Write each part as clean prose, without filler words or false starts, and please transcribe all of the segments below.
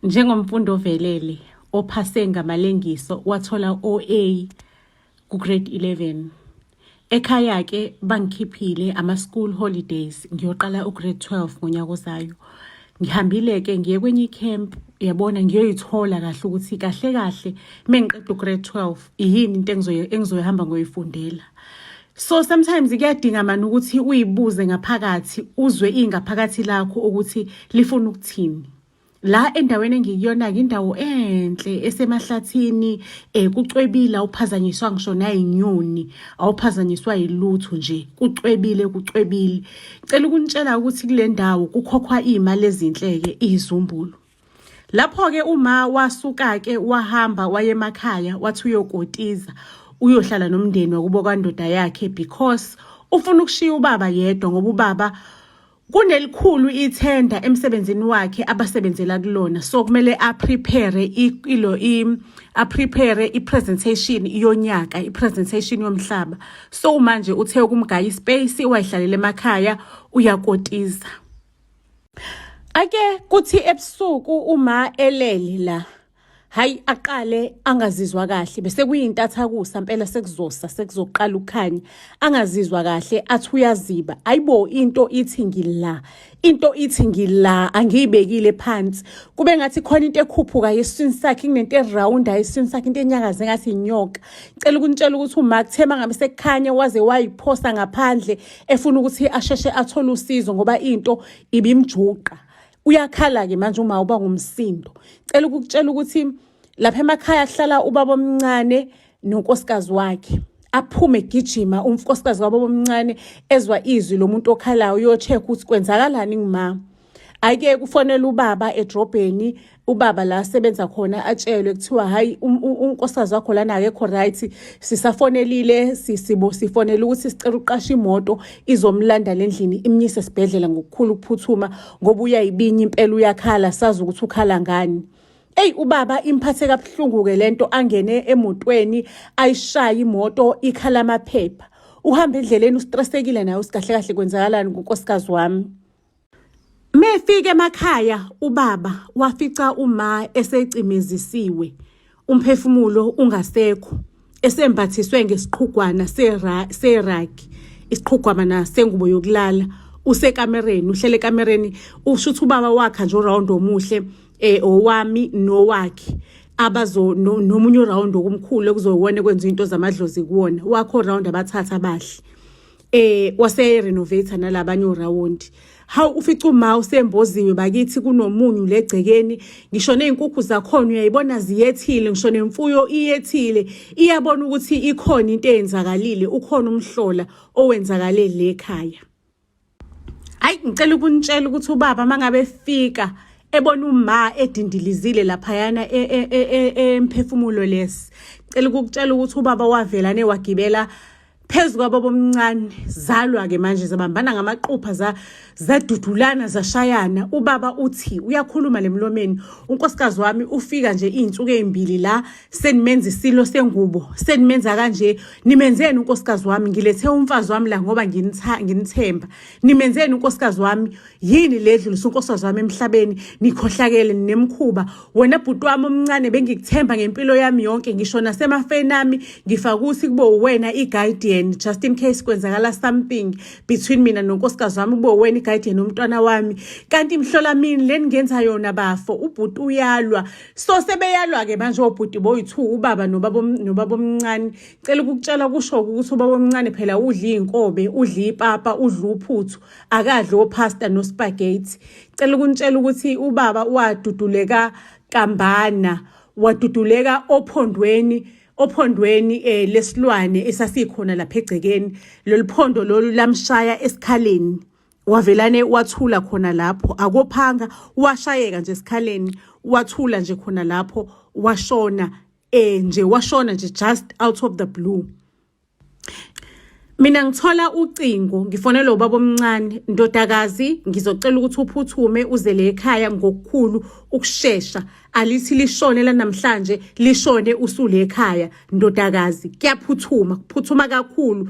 Njengomfundi ovelele ophase ngamalengiso wathola OA ku-grade 11. Ekhaya ke bangikhiphile ama-school holidays ngiyoqala u-grade 12 ngonyaka ozayo. Ngihambile ke ngiye kwenye i-camp, yabona ngiyoyithola kahle ukuthi kahle kahle mengiqeda u-grade 12 yini into engizoyihamba ngoyifundela. So sometimes kuyadinga mani ukuthi uyibuze ngaphakathi uzwe ingaphakathi lakho ukuthi lifuna ukuthini. La endaweni engikuyona indawo enhle esemahlathini, kucwebile awuphazanyiswa ngisho nayinyoni, awuphazanyiswa yilutho nje, kucwebile. Cela ukunitshela ukuthi kule ndawo kukhokhwa imali ezinhleke izizumbulu. Lapho ke uma wasuka ke wahamba waye emakhaya wathi uyokotiza uyohlala nomndeni wakubo kandoda yakhe because ufuna ukushiya ubaba yedwa ngoba ubaba kunelikhulu ithenda emsebenzini wakhe abasebenzela kulona, so kumele prepare i-presentation yonyaka, i-presentation yomhlaba. So manje uthe ukumgaya ispace wayihlalela emakhaya uyakotiza. Ake kuthi ebusuku uma elele la hayi aqale angazizwa kahle bese kuyintathakusa impela sekuzoqala ukukhanya angazizwa kahle athi uyaziba ayibo into ithi ngila angiyibekile phansi kube ngathi khona into ekhuphuka yesiswini sakhe kunento eround ayiswini sakhe into enyakaze ngathi inyoka. Cela ukunitshela ukuthi uma kuthema ngabe sekukhanya waze wayiphosa ngaphandle efuna ukuthi asheshe athole usizo ngoba into ibimjuqa. Uyakhala ke manje uma uba ngumsindo. Cela ukutshela ukuthi lapha emakhaya kuhlala ubaba omncane nonkosikazi wakhe. Aphume gijima unkosikazi kababa omncane ezwa izwi lomuntu okhalayo uyocheck ukuthi kwenzakalani ngima. Ayike kufonela ubaba edrobheni, ubaba la asebenza khona atshelwe kuthiwa hayi unkosikazi wakho lana akekho right, sisafonelile sifonela ukuthi sicela uqasha imoto izomlanda lendlini imnyise esibhedlela ngokukhulu ukuphuthuma ngoba uyayibinya impela uyakhala sazi ukuthi ukhala ngani. Ubaba imphathe kabuhlungu ke lento angene emotweni ayishaya imoto ikhala amaphepha. Uhamba endleleni ustressekile naye usikahle kahle kwenzakalani ngonkosikazi wami. Mefike emakhaya ubaba wafica uma esecimezisiwe, umphefumulo ungasekho, esembathiswe ngesiqhugwana seraki, isiqhugwana sengubo yokulala, usekamereni, uhlele ekamereni, ushuthi ubaba wakhe nje round omuhle owami nowakhe abazo nomunye round okumkhulu ekuzowona kwenza into zamadlozi kuwona wakho round abathatha abahle wase renovate nalabanye round. How ufica uma usemboziwe bakithi kunomunyu legcekeni ngisho nezinkukhu zakhona uyayibona ziyethile ngisho nemfuyo iyethile iyabona ukuthi ikhona into eyenzakalile ukhona umhlola owenzakale lekhaya. Hayi ngicela ukunitshela ukuthi ubaba mangabe efika ebona uma edindilizile lapha yana emphefumulo lesi. Ngicela ukukutshela ukuthi ubaba wavelane wagibela phezu kwababa omncane zalwa ke manje zabambana ngamaqupha zadudulana zashayana. Ubaba uthi uyakhuluma lemlomeni, unkosikazi wami ufika nje izinsuku ezimbili la senimenza isilo sengubo senimenza kanje, nimenzeni unkosikazi wami, ngilethe umfazi wami la ngoba nginithemba, nimenzeni unkosikazi wami, yini ledlulisa unkosikazi wami emhlabeni, nikhohlakele nemkhuba, wena bhuti wami omncane bengikuthemba ngempilo yami yonke ngisho nasemafeni ami ngifaka ukuthi kube wena iguardian just in case kwenzakala something between mina nonkosikazi wami kube wena iguardian nomntwana wami, kanti imhlola mini leningenza yona bafo ubhuti uyalwa. So sebeyalwa ke manje obhuti boyi2 ubaba nobaba omncane. Cela ukukutshela kusho ukuthi ubaba omncane phela udla inkobe, udla ipapa, udla uphuthu, akadli opasta no spaghetti. Cela ukunitshela ukuthi ubaba waduduleka kambana, waduduleka ophondweni lesilwane esasikhona lapha egcekeni. Loliphondo lolu lamshaya esikhaleni, wavelane wathula khona lapho, akophanga washayeka nje esikhaleni, wathula nje khona lapho washona washona nje just out of the blue. Mina ngithola ucingo ngifonela ubaba omncane, ndodakazi ngizocela ukuthi uphuthume uze le ekhaya ngokukhulu ukusheshsha, alithi lishone la namhlanje lishone usule ekhaya ndodakazi, kuyaphuthuma kuphuthuma kakhulu.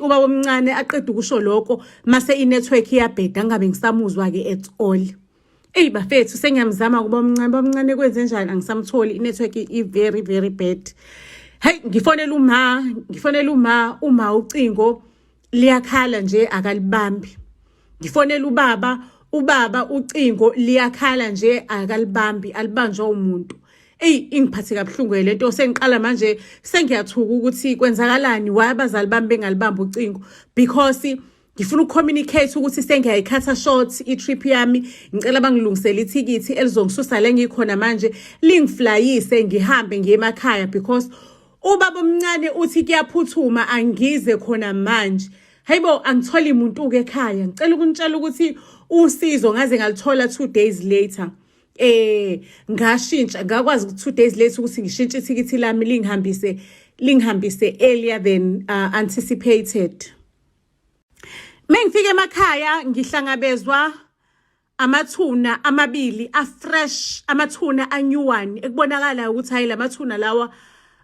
Ubaba omncane aqeda ukusho lokho mase inetwork iyabheda ngabe ngisamuzwa ke at all. Ey bafethu sengiyamzama kuba omncane kwenze njani angisamtholi inetwork very very bad. Hey ngifonela uma ucingo liyakhala nje akalibambi. Ngifonela ubaba ucingo liyakhala nje akalibambi alibanjwa umuntu. Ey ingiphathe kabuhlungu lento sengiqala manje sengiyathuka ukuthi kwenzakalani why abazali bami bengalibamba ucingo because ngifuna ukucommunicate ukuthi sengiyayikhatha short i-trip yami ngicela bangilungisele ithikithi elizongisusa la ngikhona manje lingiflyise ngihambe ngiye emakhaya because ubaba omncane uthi kuyaphuthuma angize khona manje. Hayibo angitholi umuntu ke ekhaya ngicela ukunitshela ukuthi usizo ngaze ngalithola 2 days later. Ngashintsha ngakwazi 2 days later ukuthi ngishintshe ithikithi lami lingihambise earlier than anticipated. Mengifike emakhaya ngihlangabezwa amathuna amabili afresh, amathuna anyuwani ekubonakala ukuthi hayi lamathuna lawa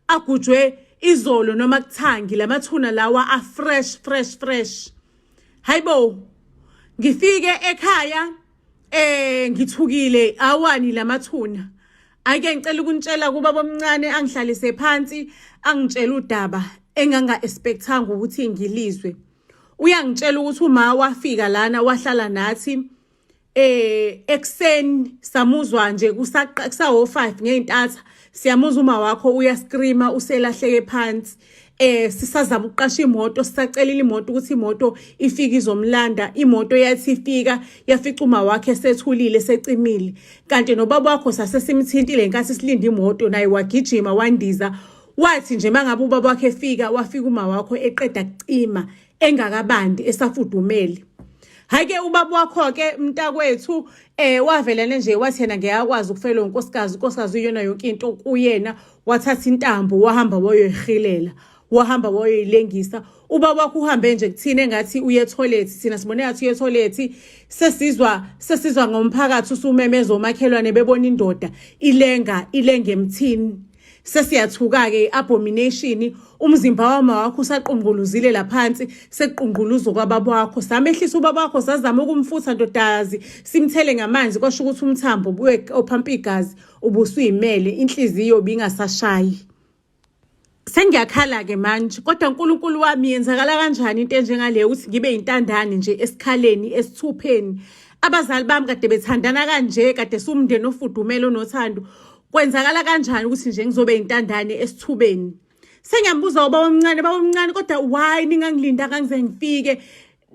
agujwe izolo noma kuthangi, lamathuna lawa fresh. Hayibo ngifike ekhaya ngithukile awani lamathuna. Ake ngicela ukunitshela kuba bomncane angihlalise phansi angitshela udaba enganga expectanga ukuthi ngilizwe. Uyangitshela ukuthi uma wafika lana wahlala nathi ekseni samuzwa nje kusawo 5 ngeintatha siyamuzwa uma wakho uyascreama uselahleke phansi. Sisazama ukuqasha imoto sisacelile imoto ukuthi imoto ifike izomlanda. Imoto yathi ifika yafica uma wakhe sethulile secimile kanti nobaba wakho sasesimthintile nkathi silinda imoto naye wagijima wandiza wathi nje mangabe ubaba wakhe wafika uma wakho eqeda kucima engakabandi esafudumele. Hake ubaba wakho ke mntakwethu wavelana nje wathi yena ngiyakwazi ukufela unkosikazi uyona yonke into kuyena wathatha intambo wahamba wayoyihilela wahamba wayoyilengisa. Ubaba wakho uhambe nje kuthina engathi uye toilet sina sibone ngathi uye toilet sesizwa ngomphakathi usumemeza omakhelwane bebona indoda ilenga emthini. Sesiyathuka ke abomination umzimba wama wakho usaqungquluzile laphansi sequngquluzo kwababa wakho samehlisa ubaba wakho sazama ukumfutha ndodazi simthele ngamanzi kwasho ukuthi umthambo ubuye ophampa igazi ubusuyimele inhliziyo bingasashayi. Sengiyakhala ke manje kodwa uNkulunkulu wami yenzakala kanjani into enjengale ukuthi ngibe intandane nje esikhaleni esithupheni. Abazali bami kade bethandana kanje kade sumndeni ofudumele onothando. Kwenzakala kanjani ukuthi nje ngizobe intandane esithubeni? Sengiyambuza ubaba omncane kodwa why ningangilinda kangize ngifike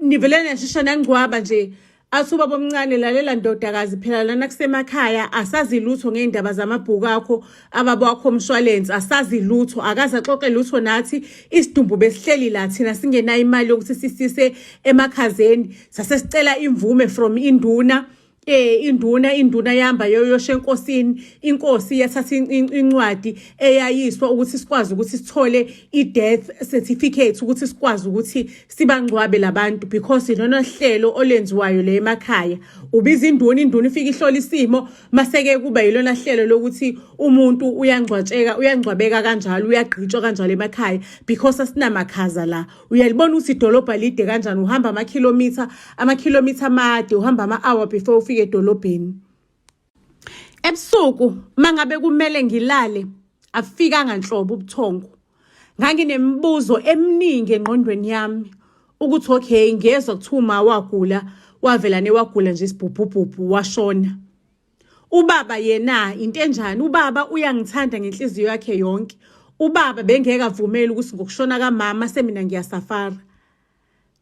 nivele nashesha nangcwaba nje. Athi ubaba omncane lalela ndodakazi phela lana kusemakhaya asazi lutho ngeindaba zamabhuku akho ababa wakho omshwalense asazi lutho akaze axoxe lutho nathi isidumbu besihleli la thina singenayo imali yokuthi sisise emakhazeni sasesicela imvume from induna. Induna yamba yoyoshe enkosini inkosi yathatha incwadi eyayiswa ukuthi sikwazi ukuthi sithole i-death certificate ukuthi sikwazi ukuthi sibangcwabe labantu because ilona hlelo olenziwayo le emakhaya. Ubiza induna ifika ihlola isimo maseke kuba ilona hlelo lokuthi umuntu uyangcwabeka kanjalo uyagqitshwa kanjalo emakhaya because asinamakhaza la. Uyalibona ukuthi idolobha lide kanjani uhamba amakhilometer amade uhamba ama-hour before ufike edolobheni. Ebusuku mangabe kumele ngilale afikanga nhlobo ubuthongo. Nganginemibuzo eminingi engqondweni yami ukuthi okay ngiyezwa kuthuma wagula wagula nje isibhubhubhu washona. Ubaba yena into enjani? Ubaba uyangithanda ngenhliziyo yakhe yonke. Ubaba bengeke avumele ukuthi ngokushona kamama semina ngiyasafara.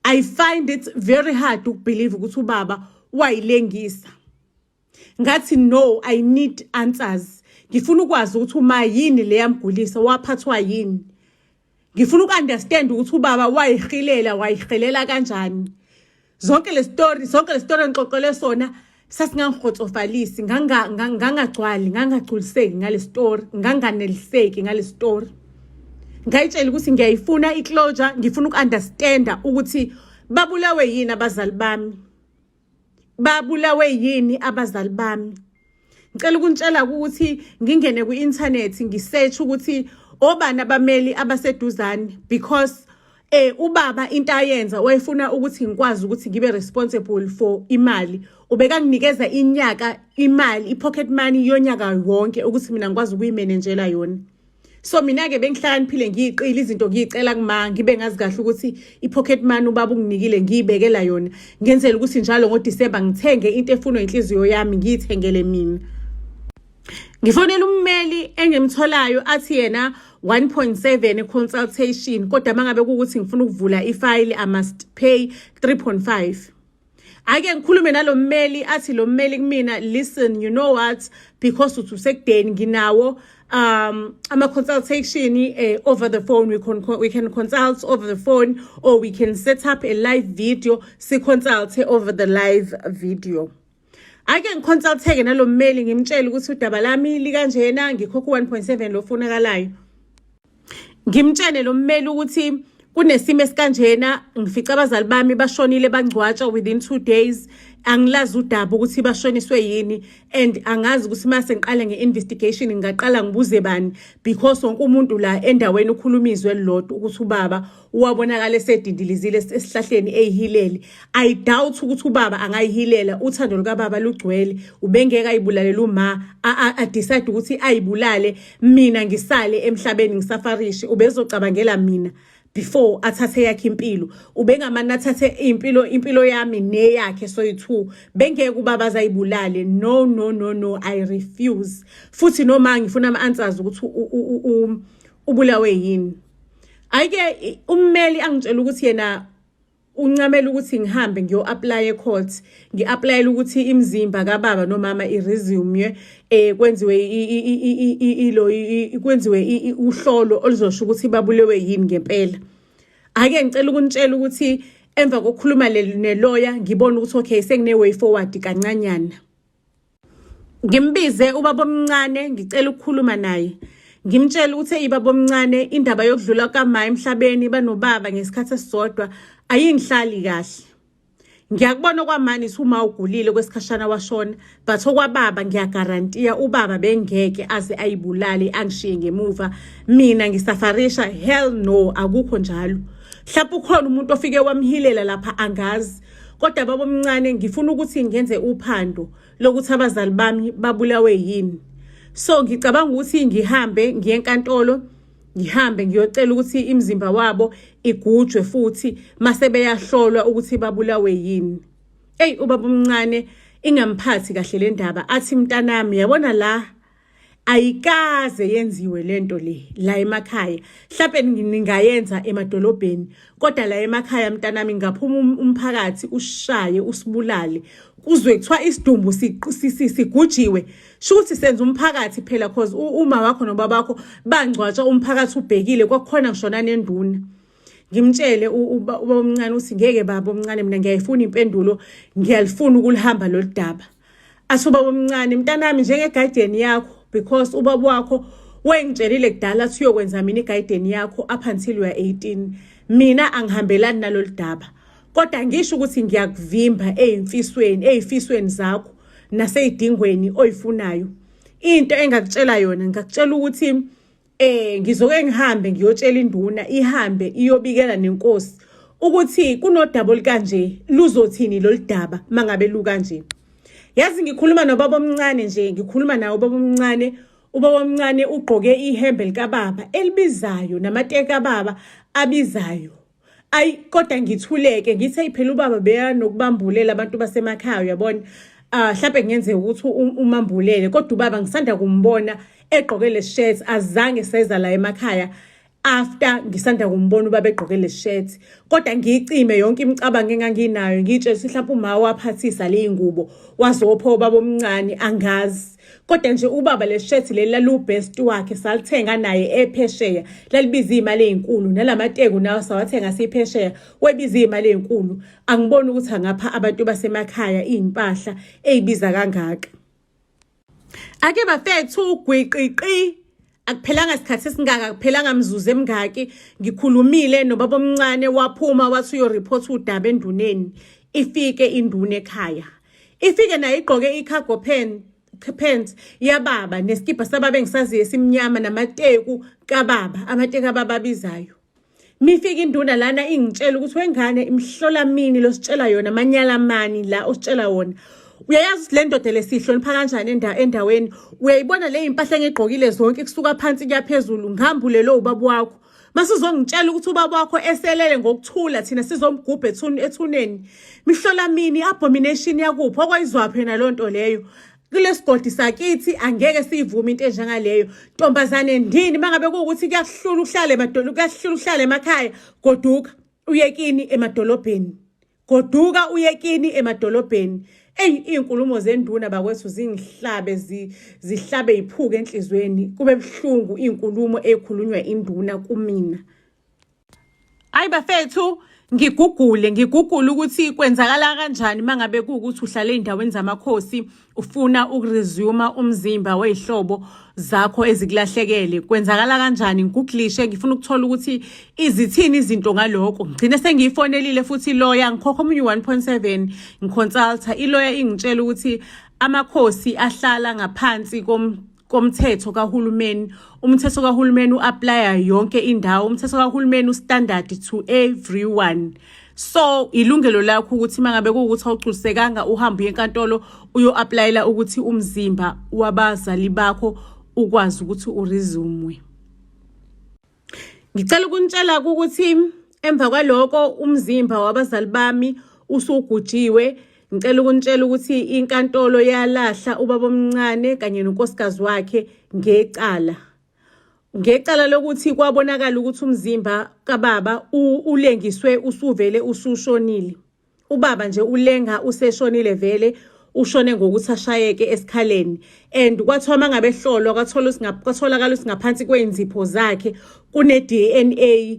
I find it very hard ukubelieve ukuthi ubaba wayilengisa. Ngathi no, I need answers. Ngifuna ukwazi ukuthi uma yini le yamgulisa waphathwa yini. Ngifuna ukunderstand ukuthi ubaba wayihilela kanjani. Zonke le story ngixoxele sona sasingangihotsofalisi ngangagcwali ngangagculiseki ngale story nganganeliseki ngale story. Ngayitshela ukuthi ngiyayifuna iclosure ngifuna ukunderstanda ukuthi babulawe yini abazali bami. Ngicela ukunitshela ukuthi ngingene ku-internet ngisearch ukuthi obani abameli abaseduzane because Ubaba into ayenza wayefuna ukuthi ngikwazi ukuthi ngibe responsible for imali. Ubekanginikeza imali, i-pocket money yonyaka wonke ukuthi mina ngikwazi ukuyimanagela yona. So mina-ke bengihlakaniphile ngiyiqile izinto ngiyicela kuma ngibe ngazi kahle ukuthi i-pocket money ubaba unginikile ngiyibekela yona. Ngenzela ukuthi njalo ngoDisemba ngithenge into efunwa inhliziyo yami ngiyithengele mina. Ngifonela ummeli engimtholayo athi yena 1.7 consultation kodwa mangabe ukuthi ngifuna ukuvula ifile I must pay 3.5. Ake ngikhulume nalo mmeli athi lo mmeli kumina, listen, you know what, because uthi usekudeni nginawo ama consultation over the phone. We can consult over the phone, or we can set up a live video consult over the live video. Ake ngiconsulteke nalo mmeli ngimtshela ukuthi udaba lami likanjena ngikhokha 1.7 lofunakalayo. Ngimtshene lo mmeli ukuthi kunesimo esikanjena, ngifica abazali bami bashonile bangcwatsha within 2 days. Angilazi udaba ukuthi bashoniswe yini, and angazi ukuthi mase ngiqala nge-investigation ngaqala ngibuze bani, because wonke umuntu la endaweni ukhulumizwe lodwa ukuthi ubaba uwabonakala esedindilizile esihlahleni eyihilele. I doubt ukuthi ubaba angayihilela, uthando lukababa lugcwele, ubengeke ayibulalela uma decide ukuthi ayibulale mina ngisale emhlabeni ngisafarishi. Ubezocabangela mina before athathe yakhe impilo. Ubengamani athathe impilo yami neyakhe soyi2. Bengeke ubaba azayibulale. No, I refuse. Futhi noma ngifuna ama-answers ukuthi ubulawe yini. Ayike ummeli angitshela ukuthi yena uncamela ukuthi ngihambe ngiyo-apply e-court, ngi-applyela ukuthi imizimba kababa nomama i-resume kwenziwe uhlolo oluzosho ukuthi babulewe yini ngempela. Ake ngicela ukunitshela ukuthi emva kokukhuluma neloya ngibona ukuthi okay sengine-way forward kancanyana. Ngimbize ubaba omncane ngicela ukukhuluma naye. Ngimtshela ukuthi ibaba omncane, indaba yokudlula kama emhlabeni banobaba ngesikhathi esisodwa ayingihlali kahle. Ngiyakubona kwamani uma ugulile kwesikhashana washona, but okwababa ngiyagarantiya ubaba bengeke aze ayibulale angishiye ngemuva mina ngisafarisha. Hell no, akukho njalo. Mhlawumbe ukhona umuntu ofike wamhilela lapha angazi, kodwa baba omncane ngifuna ukuthi ngenze uphando lokuthi abazali bami babulawe yini. So ngicabanga ukuthi ngihambe ngiye enkantolo, ngihambe ngiyocela ukuthi imizimba wabo igujwe futhi mase beyahlolwa ukuthi babulawe yini. Ubaba omncane ingamphathi kahle le ndaba, athi mntanami yabona la ayikaze yenziwe lento le la emakhaya. Mhlawumbe ningayenza emadolobheni, kodwa la emakhaya mntanami ngaphuma umphakathi ushaye usibulale uzwe kuthiwa isidumbu sigujiwe. Shuthi senza umphakathi phela, cause uma wakho nobaba wakho bangcwatsha umphakathi ubhekile kwakhona ngishona nenduna. Ngimtshele ubaba omncane uthi ngeke baba omncane mina ngiyayifuna impendulo, ngiyalifuna ukulihamba lo daba. Athi ubaba omncane mntanami njenge-guardian yakho, because ubaba wakho wengitshelile kudala athi uyokwenza mina i-guardian yakho up until you are 18. Mina angihambelani nalo daba, kodwa ngisho ukuthi ngiyakuvimba ey'mfisweni zakho nasey'dingweni oyifunayo. Into engakutshela yona ngakutshela ukuthi ngizoke ngihambe ngiyotshela induna ihambe iyobikela nenkosi ukuthi kunodaba olukanje luzothini lolu daba mangabe lukanje. Yazi ngikhuluma nobaba omncane nje, ngikhuluma nawe ubaba omncane. Ubaba omncane ugqoke ihembe likababa elibizayo namateka kababa abizayo. Kodwa ngithuleke ngithe phela ubaba beya nokubambulela abantu basemakhaya, uyabona. Mhlawumbe ngenzeka ukuthi umambulele, kodwa ubaba ngisanda kumbona egqoke le shirt, azange seza la emakhaya after ngisanda kumbona ubaba egqoke le shirt. Kodwa ngiyicime yonke imicabango enganginayo, ngitshela ukuthi mhlawumbe uma waphathisa le ngubo wazopha ubaba omncane angazi. Kodwa nje ubaba le shirt leli lalubest wakhe, salithenga naye ephesheya, lalibiza imali ezinkulu, nalamateko nawo sawathenga siphesheya webiza imali ezinkulu. Angiboni ukuthi angapha abantu basemakhaya izimpahla ezibiza kangaka. Ake bafethu gwiqiqi, akuphelanga isikhathi esingaka, akuphelanga mzuzu emingaki ngikhulumile nobaba omncane, waphuma wathi uyoreport udaba enduneni. Ifike induna ekhaya, ifike nayo igqoke i-cargo pants yababa neskipa sababa engisaziyo esimnyama namateku kababa, amateka ababa abizayo. mifika induna lana ingitshela ukuthi wengane imhlola mini lo sitshela yona manyala mani la ositshela wona. Uyayazi le ndoda lesihlonipha kanjani endaweni. Uyayibona le impahla engigqokile zonke kusuka phansi kuya phezulu ngihambule lo ubaba wakho. Masizongitshela ukuthi ubaba wakho eselele ngokuthula thina sizomgubha ethuneni. Mihlola mini abomination yakuphi okwayizwa phela lo nto leyo. Kulesigodi sakithi angeke siyivume into enjengaleyo. Ntombazane ndini mangabe kuukuthi kuyahlula uhlale emadolobheni, kuyahlula uhlale emakhaya, goduka uyekini emadolobheni. Goduka uyekini emadolobheni. Inkulumo zenduna bakwethu zingihlabe zihlabe iphuke enhlizweni. Kube bhlungu inkulumo ekhulunywa induna kumina. Ayi bafethu ngigugule ukuthi kwenzakala kanjani mangabe kuukuthi uhlale endaweni zamakhosi ufuna ukuresume umzimba wezihlobo zakho ezikulahlekele. Kwenzakala kanjani ngiguglishe ngifuna ukuthola ukuthi izithini izinto ngalokho. Ngicine sengiyifonelile futhi lawyer ngikhokha omunye 1.7 ngiconsulta ilawyer ingitshela ukuthi amakhosi ahlala ngaphansi komthetho kahulumeni. Umthetho kahulumeni uapply yonke indawo. Umthetho kahulumeni standard to everyone. So ilungelo lakho ukuthi mangabe kuukuthi awuculisekanga uhambe enkantolo uyo-applyela ukuthi umzimba wabazali bakho ukwazi ukuthi uresume. Ngicela ukunitshela ukuthi emva kwaloko umzimba wabazali bami usugujiwe. Ngicela ukunitshela ukuthi inkantolo yalahla ubaba omncane kanye nonkosikazi wakhe ngecala lokuthi kwabonakala ukuthi umzimba kababa ulengiswe usuvele usushonile. Ubaba nje ulenga useshonile vele ushone ngokuthi ashayeke esikhaleni. And kwathiwa mangabe hlolwa kwatholakala usingaphansi kwenzipho zakhe kune DNA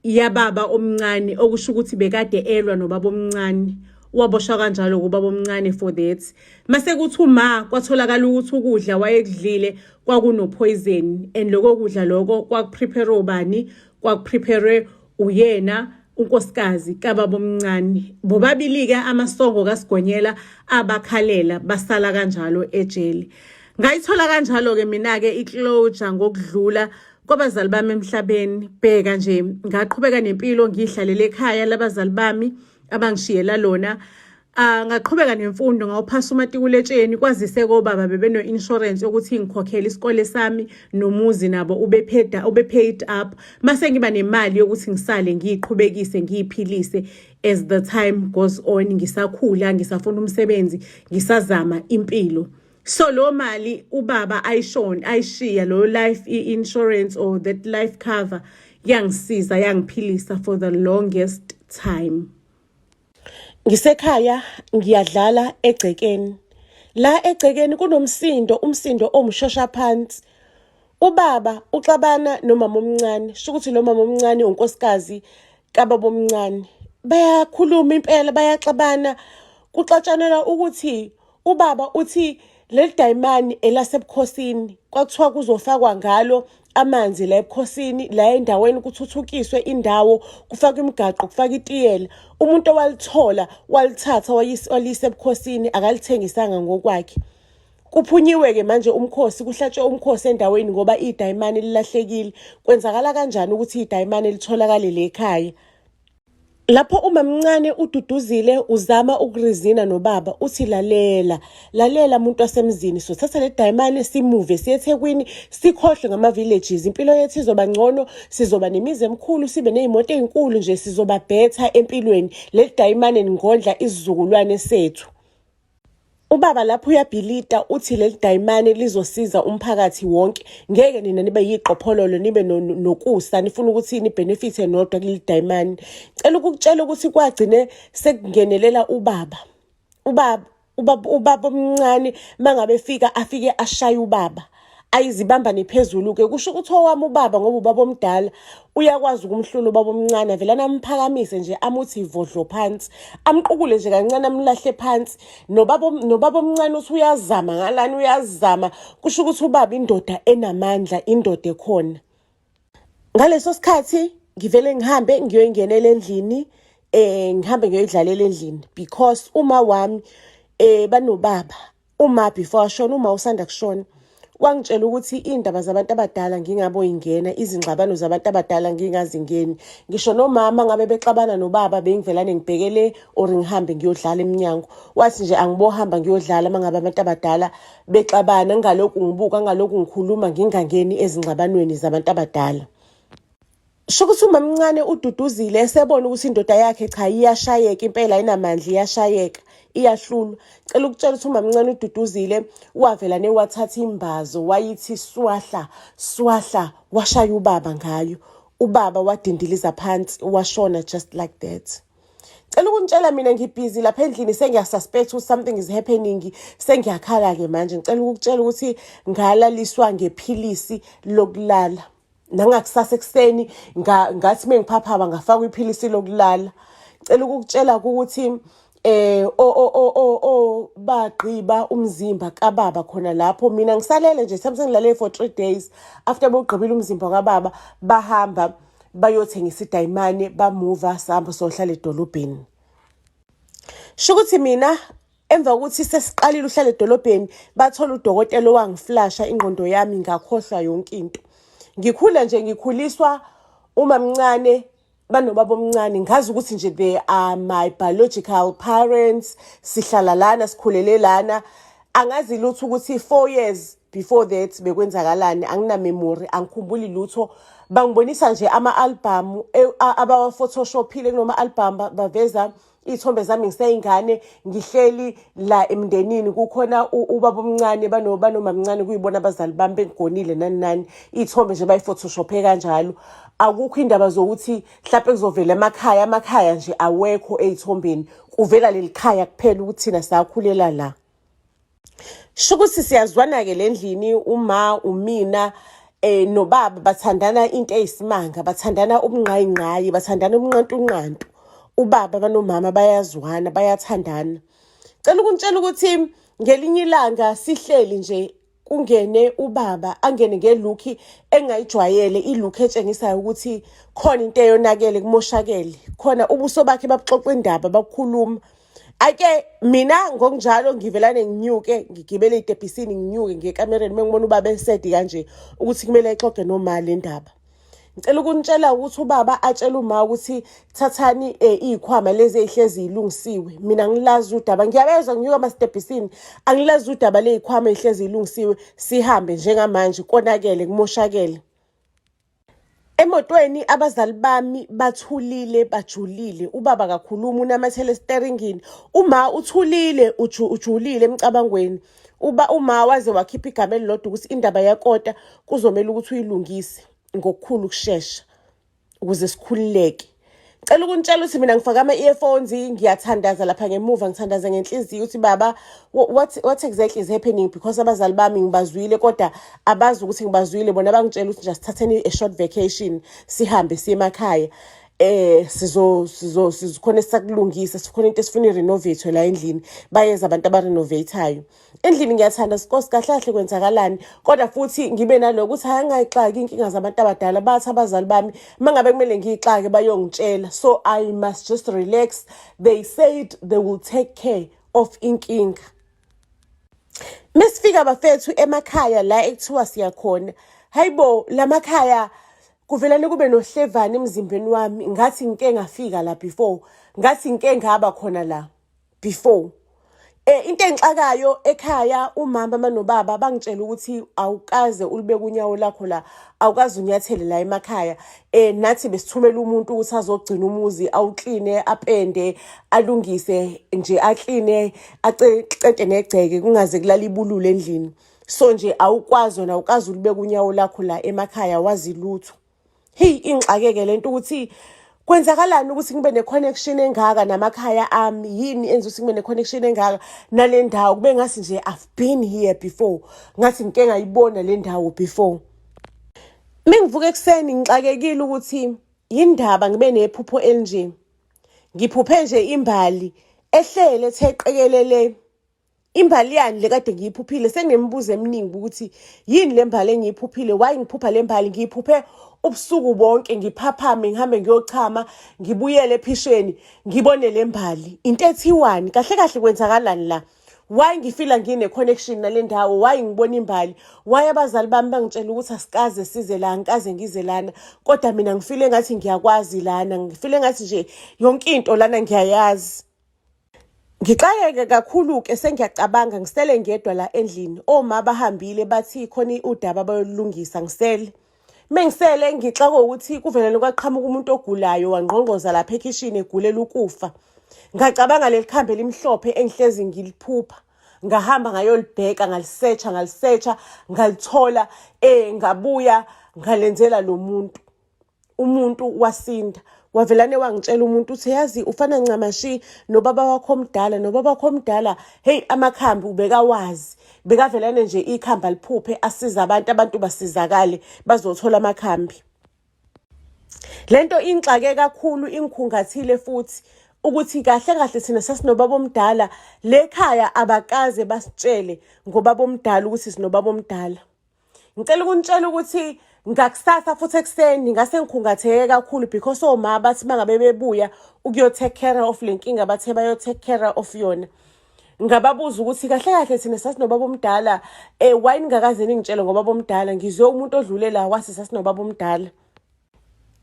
yababa omncane okusho ukuthi bekade elwa nobaba omncane. Waboshwa kanjalo kubaba omncane for that. Mase kuthi uma kwatholakala ukuthi ukudla wayekudlile kwakuno poison and lokho kudla lokho kwakuprepare ubani kwakuprepare uyena unkosikazi kababa omncane. Bobabili ke amasongo kaSigonyela abakhalela basala kanjalo ejele. Ngayithola kanjalo ke mina ke iclosure ngokudlula kwabazali bami emhlabeni. Bheka nje ngaqhubeka nempilo ngihlalele ekhaya labazali bami abangishiyela lona. Ngaqhubeka nemfundo ngawuphasa umatikuletsheni kwazise kobaba bebeno insurance ukuthi ngikhokhele isikole sami nomuzi nabo ube paid up. Mase ngiba nemali yokuthi ngisale ngiqhubekise ngiyiphilise as the time goes on. Ngisakhula ngisafuna umsebenzi ngisazama impilo. So lo mali ubaba ayishiya lo life insurance or that life cover yangisiza yangiphilisa for the longest time. Ngisekhaya ngiyadlala egcekeni. La egcekeni umsindo omshosha phansi. Ubaba uxabana nomama omncane. Shukuthi lo mama omncane unkosikazi kababa omncane. Bayakhuluma impela bayaxabana. Kuxatshanela ukuthi ubaba uthi le dayimani elasebukhosini kwathiwa kuzofakwa ngalo amanzi la ebukhosini la endaweni kuthuthukiswe indawo kufakwa imigaqo kufakwa itiyela. Umuntu walithatha walisa ebukhosini akalithengisanga ngokwakhe. Kuphunyiwe ke manje umkhosi kuhlatshwe umkhosi endaweni ngoba idayimani lilahlekile. Kwenzakala kanjani ukuthi idayimani litholakale le ekhaya? Lapho umamncane ududuzile uzama ukurizina nobaba uthi lalela umuntu wasemzini sothatha le dayimani simuve siye eThekwini sikhohle ngama villages. Impilo yethu izoba ngcono, sizoba nemizi emikhulu, sibe nezimoto ezinkulu nje, sizoba better empilweni. Le dayimani ngondla isizukulwane sethu. Ubaba lapho uyabhilita uthi le dayimani lizosiza umphakathi wonke. Ngeke nina nibe yiqophololo nibe nokusa nifuna ukuthi ni benefit nodwa kule dayimani. Cela ukukutshela ukuthi kwagcine sekungenelela ubaba omncane mangabe afike ashaya ubaba. Ayizibamba nephezulu ke kusho ukuthi owami ubaba ngoba ubaba omdala uyakwazi ukumhlula ubaba omncane vele namphakamise nje amuthi ivodlo phansi amqukule nje kancane amlahle phansi. Nobaba omncane uthi uyazama ngalani uyazama kusho ukuthi ubaba indoda enamandla, indoda ekhona. Ngaleso sikhathi ngivele ngihambe ngiyoyingenela endlini ngihambe ngiyoyidlalela endlini because uma wami banobaba uma before ashona uma usanda kushona wangitshela ukuthi iy'ndaba zabantu abadala ngingaboyingena, izingxabano zabantu abadala ngingazingeni. Ngisho nomama ngabe bexabana nobaba bengivelane ngibhekele or ngihambe ngiyodlala emnyango. Wathi nje angibohamba ngiyodlala uma ngabe abantu abadala bexabana, ngalokhu ngibuka, ngalokhu ngikhuluma, ngingangeni ezingxabanweni zabantu abadala. Shukuthi umamncane uDuduzile esebona ukuthi indoda yakhe cha iyashayeka impela, ayinamandla, iyashayeka, iyahlulwa. Cela ukutshela ukuthi umamncane uDuduzile wavelane wathatha imbazo wayithi swahla swahla washaya ubaba ngayo. Ubaba wadindiliza phansi washona just like that. Cela ukungitshela mina ngibhizi lapha endlini sengiyasuspect ukuthi something is happening, sengiyakhala ke manje. Ngicela ukukutshela ukuthi ngalaliswa ngephilisi lokulala. Nangakusasa ekseni ngathi mengiphaphaba ngafaka iphilisi lokulala. Ngicela ukukutshela ukuthi bagqiba umzimba kababa khona lapho. Mina ngisalele nje sengilale for 3 days. After bogqibile umzimba kababa bahamba bayothengisa idayimane, bamuva sahamba sohlala edolobheni. Shukuthi mina emva kokuthi sesiqalile uhlala edolobheni bathola udokotela owangiflasha ingqondo yami ngakhohlwa yonke into. Ngikhula nje ngikhuliswa umamncane banobaba omncane, ngazi ukuthi nje they are my biological parents, sihlala lana sikhulele lana. Angazi lutho ukuthi 4 years before that bekwenzakalani, angina memory, angikhumbuli lutho. Bangibonisa nje ama-album abawa-photoshophile kunoma album baveza iy'thombe zami ngiseyingane ngihleli la emndenini, kukhona ubaba omncane banomamncane kuyibona abazali bami bengigonile nani nani, iy'thombe nje bayi-photoshophe kanjalo. Akukho indaba zokuthi mhlawumbe kuzovela amakhaya nje awekho ey'thombeni, kuvela leli khaya kuphela ukuthi thina sakhulela la. Shukuthi siyazwana-ke le ndlini, umina nobaba bathandana into eyisimanga, bathandana ubungqayingqayi, bathandana ubunqantunqantu. Ubaba banomama bayazwana, bayathandana. Cela ukungitshela ukuthi ngelinye ilanga sihleli nje kungene ubaba angene ngelukhi engayijwayele, ilukhi etshengisayo ukuthi khona into eyonakele, kumoshakele, khona ubuso bakhe babuxoxa indaba bakukhuluma. Ake mina ngokunjalo ngivelane nginyuke ngigibele itebhisini nginyuke ngekamereni mengibona ubaba esedi kanje ukuthi kumele exoxe noma le ndaba. Ngicela ukunitshela ukuthi ubaba atshela uma ukuthi thathani izikhwama lezi ezihlezi zilungisiwe. Mina ngilazi udaba, ngiyabezwa nginyuka amasitebhisini, angilazi udaba lezikhwama ezihlezi zilungisiwe, sihambe njengamanje konakele kumoshakele. Emotweni abazali bami bathulile bajulile, ubaba kakhuluma unamathele steringini, uma uthulile ujulile emcabangweni. Uma waze wakhipha igama elilodwa ukuthi indaba yakota kuzomela ukuthi uyilungise ngokukhulu ukushesha ukuze sikhululeke. Ngicela ukunitshela ukuthi mina ngifaka ama-earphones ngiyathandaza lapha ngemuva, ngithandaza ngenhliziyo ukuthi baba what exactly is happening, because abazali bami ngibazwile kodwa abazi ukuthi ngibazwile. Bona bangitshela ukuthi nje sithatheni a short vacation sihambe siye emakhaya. Sizokhona esisakulungisa, sikhona into esifuna i-renovate la endlini, bayeza abantu aba-renovate-ayo endlini. Ngiyathanda sikosi kahle kahle kwenzakalani, kodwa futhi ngibe naloko ukuthi angayixaki inkinga zabantu abadala. Bathi abazali bami mangabe kumele ngiyixake bayongitshela, so I must just relax. They said they will take care of inkinga. Mesifika bafethu emakhaya la ekuthiwa siyakhona, hayibo lamakhaya kuvelane kube nohlevane emzimbeni wami, ngathi ngike ngafika la before, ngathi ngike ngaba khona la before. Into engixakayo ekhaya, umama manobaba bangitshela ukuthi awukaze ulibeke unyawo lakho la, awukaze unyathele la emakhaya. Nathi besithumela umuntu ukuthi azogcina umuzi, awukline, apende, alungise nje, akline, acede negceke, kungaze kulala ibululu endlini. So nje awukwazi wena, awukaze ulibeke unyawo lakho la emakhaya wazi lutho. Hey, ingxakeke lento ukuthi kwenzakalani ukuthi ngibe ne-connection engaka namakhaya ami, yini enza ukuthi ngibe ne-connection engaka nale ndawo. Kube ngathi nje I've been here before, ngathi ngike ngayibona le ndawo before. Mengivuka ekuseni ngixakekile ukuthi yindaba ngibe nephupho elinje. Ngiphuphe nje imbali ehlele etheqekelele. Imbali yani le kade ngiyiphuphile, senginemibuzo eminingi ukuthi yini le mbali engiyiphuphile, why ngiphupha le mbali. Ngiyiphuphe ubusuku bonke, ngiphaphame ngihambe ngiyochama, ngibuyele ephishweni ngibone le mbali. Into ethiwani kahle kahle kwenzakalani la? why ngifila ngine connection nale ndawo, why ngibona imbali, why abazali bami bangitshela ukuthi asikaze size la, ngikaze ngize lana, kodwa mina ngifile ngathi ngiyakwazi lana, ngifile ngathi nje yonke into lana ngiyayazi. Ngixakeke kakhulu-ke sengiyacabanga ngisele ngedwa la endlini. Oma bahambile bathi khona udaba bayolungisa ngisele. Mengisele ngixakwa ukuthi kuvelele kwaqhamuka umuntu ogulayo wangqongqoza lapha ekhishini egulela ukufa. Ngacabanga leli khambe limhlophe engihlezi ngiliphupha. Ngahamba ngayolibheka, ngalisearcha, ngalithola, ngabuya ngalenzela lo muntu. Umuntu wasinda. Wavelane wangitshela umuntu uthi yazi ufana ncamashi nobaba wakho omdala, nobaba wakho omdala hey amakhambi ubekawazi, bekavelane nje ikhamba liphuphe asiza abantu basizakale bazothola amakhambi. Lento ingixake kakhulu, ingikhungathile futhi ukuthi kahle thina sasinobaba omdala lekhaya abakaze basitshele ngobaba omdala ukuthi sinobaba omdala. Ngicela ukunitshela ukuthi ngakusasa futhi ekseni ngase ngikhungatheke kakhulu because oma bathi mangabe bebuya ukuyo take care of lenkinga bathe bayo take care of yona. Ngababuza ukuthi kahle thina sasinobaba omdala why ningakaze ningitshele ngobaba omdala, ngizwe umuntu odlule la wasi sasinobaba omdala.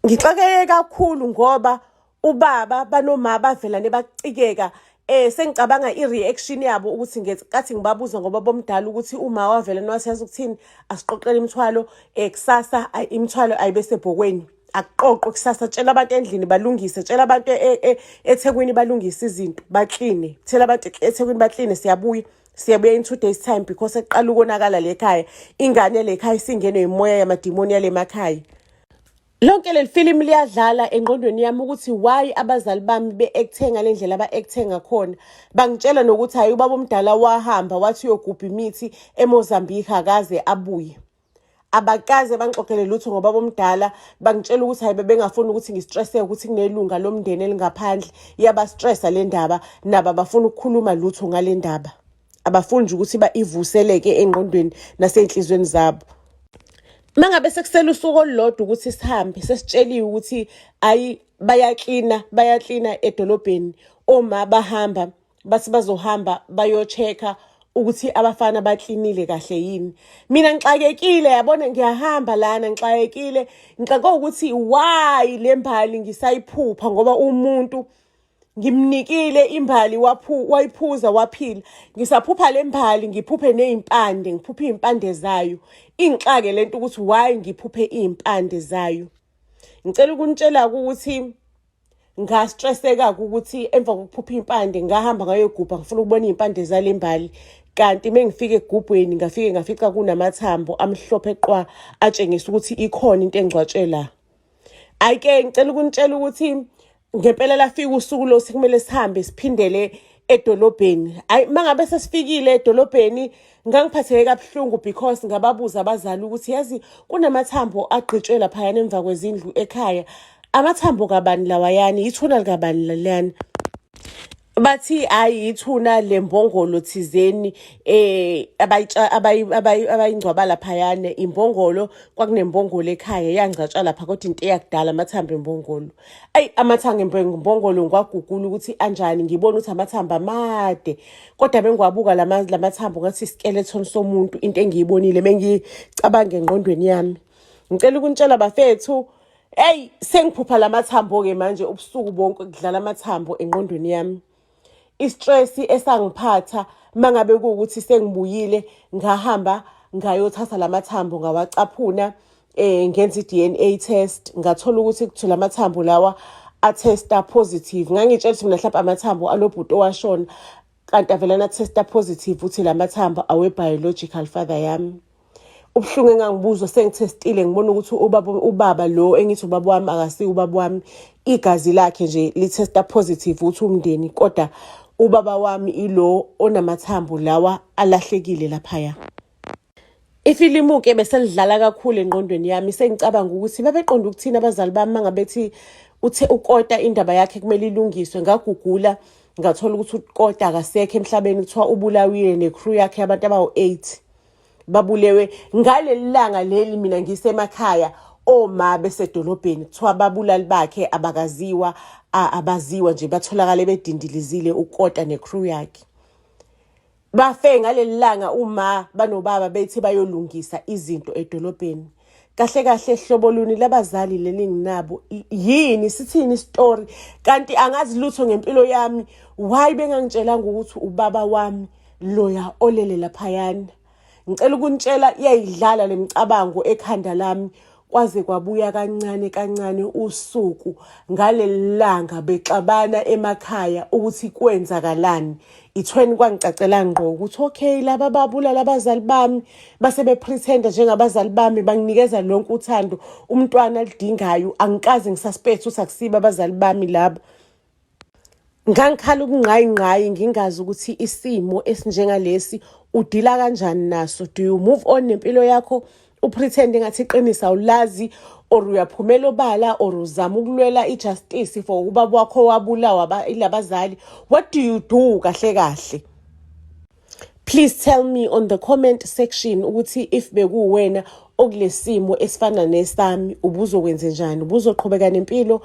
Ngixakeke kakhulu ngoba ubaba banoma bavelane bacikeka. Sengicabanga i-reaction yabo ukuthi ngesikhathi ngibabuza ngoba bomdala ukuthi uma wavelana wasiyazi ukuthini asiqoqele imithwalo kusasa imithwalo ayibese ebhokweni, akuqoqwe kusasa, tshela abantu endlini balungise, tshela abantu eThekwini balungise izinto bakline, tshela abantu eThekwini bakline, siyabuya in 2 days time because eqala ukonakala lekhaya, ingane lekhaya isingene imoya yamadimoni yale makhaya. Lonke leli film liyadlala engqondweni yami ukuthi why abazali bami be-acte ngalendlela aba-acte ngakhona. Bangitshela nokuthi hayi ubaba omdala wahamba wathi uyogubha imithi eMozambique akaze abuye. Abakaze bangixoxele lutho ngobaba omdala, bangitshela ukuthi hayi bebengafuni ukuthi ngistresse ukuthi kunelunga lomndeni elingaphandle iyabastressa le ndaba, naba bafuna ukukhuluma lutho ngale ndaba. Abafuni nje ukuthi ivuseleke engqondweni nasenhlizweni zabo. Mangabe sekusela usuku olulodwa ukuthi sihambe sesitsheliwe ukuthi ayi bayaklina edolobheni, oma bahamba bathi bazohamba bayochecka ukuthi abafana baklinile kahle yini. Mina ngixakekile, yabona ngiyahamba lana ngixakekile, ngixake ukuthi why le mbali ngisayiphupha ngoba umuntu ngimnikile imbali wayiphuza waphila. Ngisaphupha le mbali ngiphuphe nezimpande, ngiphuphe izimpande zayo. Ingixake lento ukuthi why ngiphuphe izimpande zayo. Ngicela ukunitshela ukuthi ngastresseka ukuthi emva kokuphupha izimpande ngahamba ngayogubha ngifuna ukubona izimpande zale mbali. Kanti mengifike egubhweni ngafica kunamathambo amhlophe qwa atshengisa ukuthi ikhona into engcwatshwe la. Ayike ngicela ukunitshela ukuthi ngempela lafika usuku lo sikumele sihambe siphindele edolobheni. Mangabe sesifikile edolobheni ngangiphatheke kabuhlungu because ngababuza abazali ukuthi yazi kunamathambo agqitshwe lapha emva kwezindlu ekhaya. Amathambo kabani lawayani, ithuna likabani lalana? Bathi ayi ithuna lembongolo thizeni abayingcwaba laphayane. Imbongolo kwakunembongolo ekhaya yangcatshwa lapha kodwa into eyakudala amathambo embongolo. Amathambo embongolo ngwagugula ukuthi anjani, ngibona ukuthi amathambo amade kodwa bengiwabuka lamathambo ngathi iskeleton somuntu, into engiyibonile mengicabanga engqondweni yami. Ngicela ukunitshela bafethu, sengiphupha lamathambo ke manje ubusuku bonke kudlala amathambo engqondweni yami. Istress esangiphatha mangabe kuukuthi sengibuyile ngahamba ngayothatha lamathambo ngawacaphuna ngenza iDNA test, ngathola ukuthi kuthola amathambo lawa atesta positive. Ngangitshela ukuthi mina mhlawumbe amathambo alobhuti owashona, kanti avelana testa positive ukuthi lamathambo awe biological father yami. Ubuhlungu engangibuzwa sengithestile ngibona ukuthi ubaba lo engithi ubaba wami akasi ubaba wami, igazi lakhe nje litesta positive ukuthi umndeni, kodwa ubaba wami ilo onamathambo lawa alahlekile laphaya. Ifilimu ke beselidlala kakhulu engqondweni yami, sengicabanga ukuthi babeqonda ukuthina abazali bami mangabethi ukota indaba yakhe kumele ilungiswe. Ngagugula ngathola ukuthi ukota akasekho emhlabeni, kuthiwa ubulawiwe necrew yakhe abantu abawu-8 babulewe ngaleli langa leli. Mina ngisemakhaya, oma besedolobheni kuthiwa babulali bakhe abakaziwa, abaziwa nje batholakala bedindilizile ukota necrew yakhe. bafe ngaleli langa uma banobaba bethi bayolungisa izinto edolobheni. Kahle kahle hlobo luni labazali leli nginabo yini sithini istory kanti angazi lutho ngempilo yami why bengangitshelanga ukuthi ubaba wami loya olele laphayana. Ngicela ukunitshela iyayidlala lemicabango ekhanda lami kwaze kwabuya kancane kancane usuku ngalelanga bexabana emakhaya ukuthi kwenzakalani. Ithweni kwangicacela ngqo ukuthi okay laba babulala abazali bami base bepretenda njengabazali bami banginikeza lonke uthando umntwana alidingayo angikaze ngisuspect ukuthi akusiba abazali bami labo. Ngangikhala ubungqayingqayi ngingazi ukuthi isimo esinjengalesi udila kanjani naso. Do you move on nempilo yakho upretend ngathi iqinisa awulazi or uyaphumela obala or uzama ukulwela ijustice for ubaba wakho wabulawa ilabazali? What do you do kahle kahle? Please tell me on the comment section ukuthi if bekuwena okulesimo esifana nesami ubuzokwenza njani, ubuzoqhubeka nempilo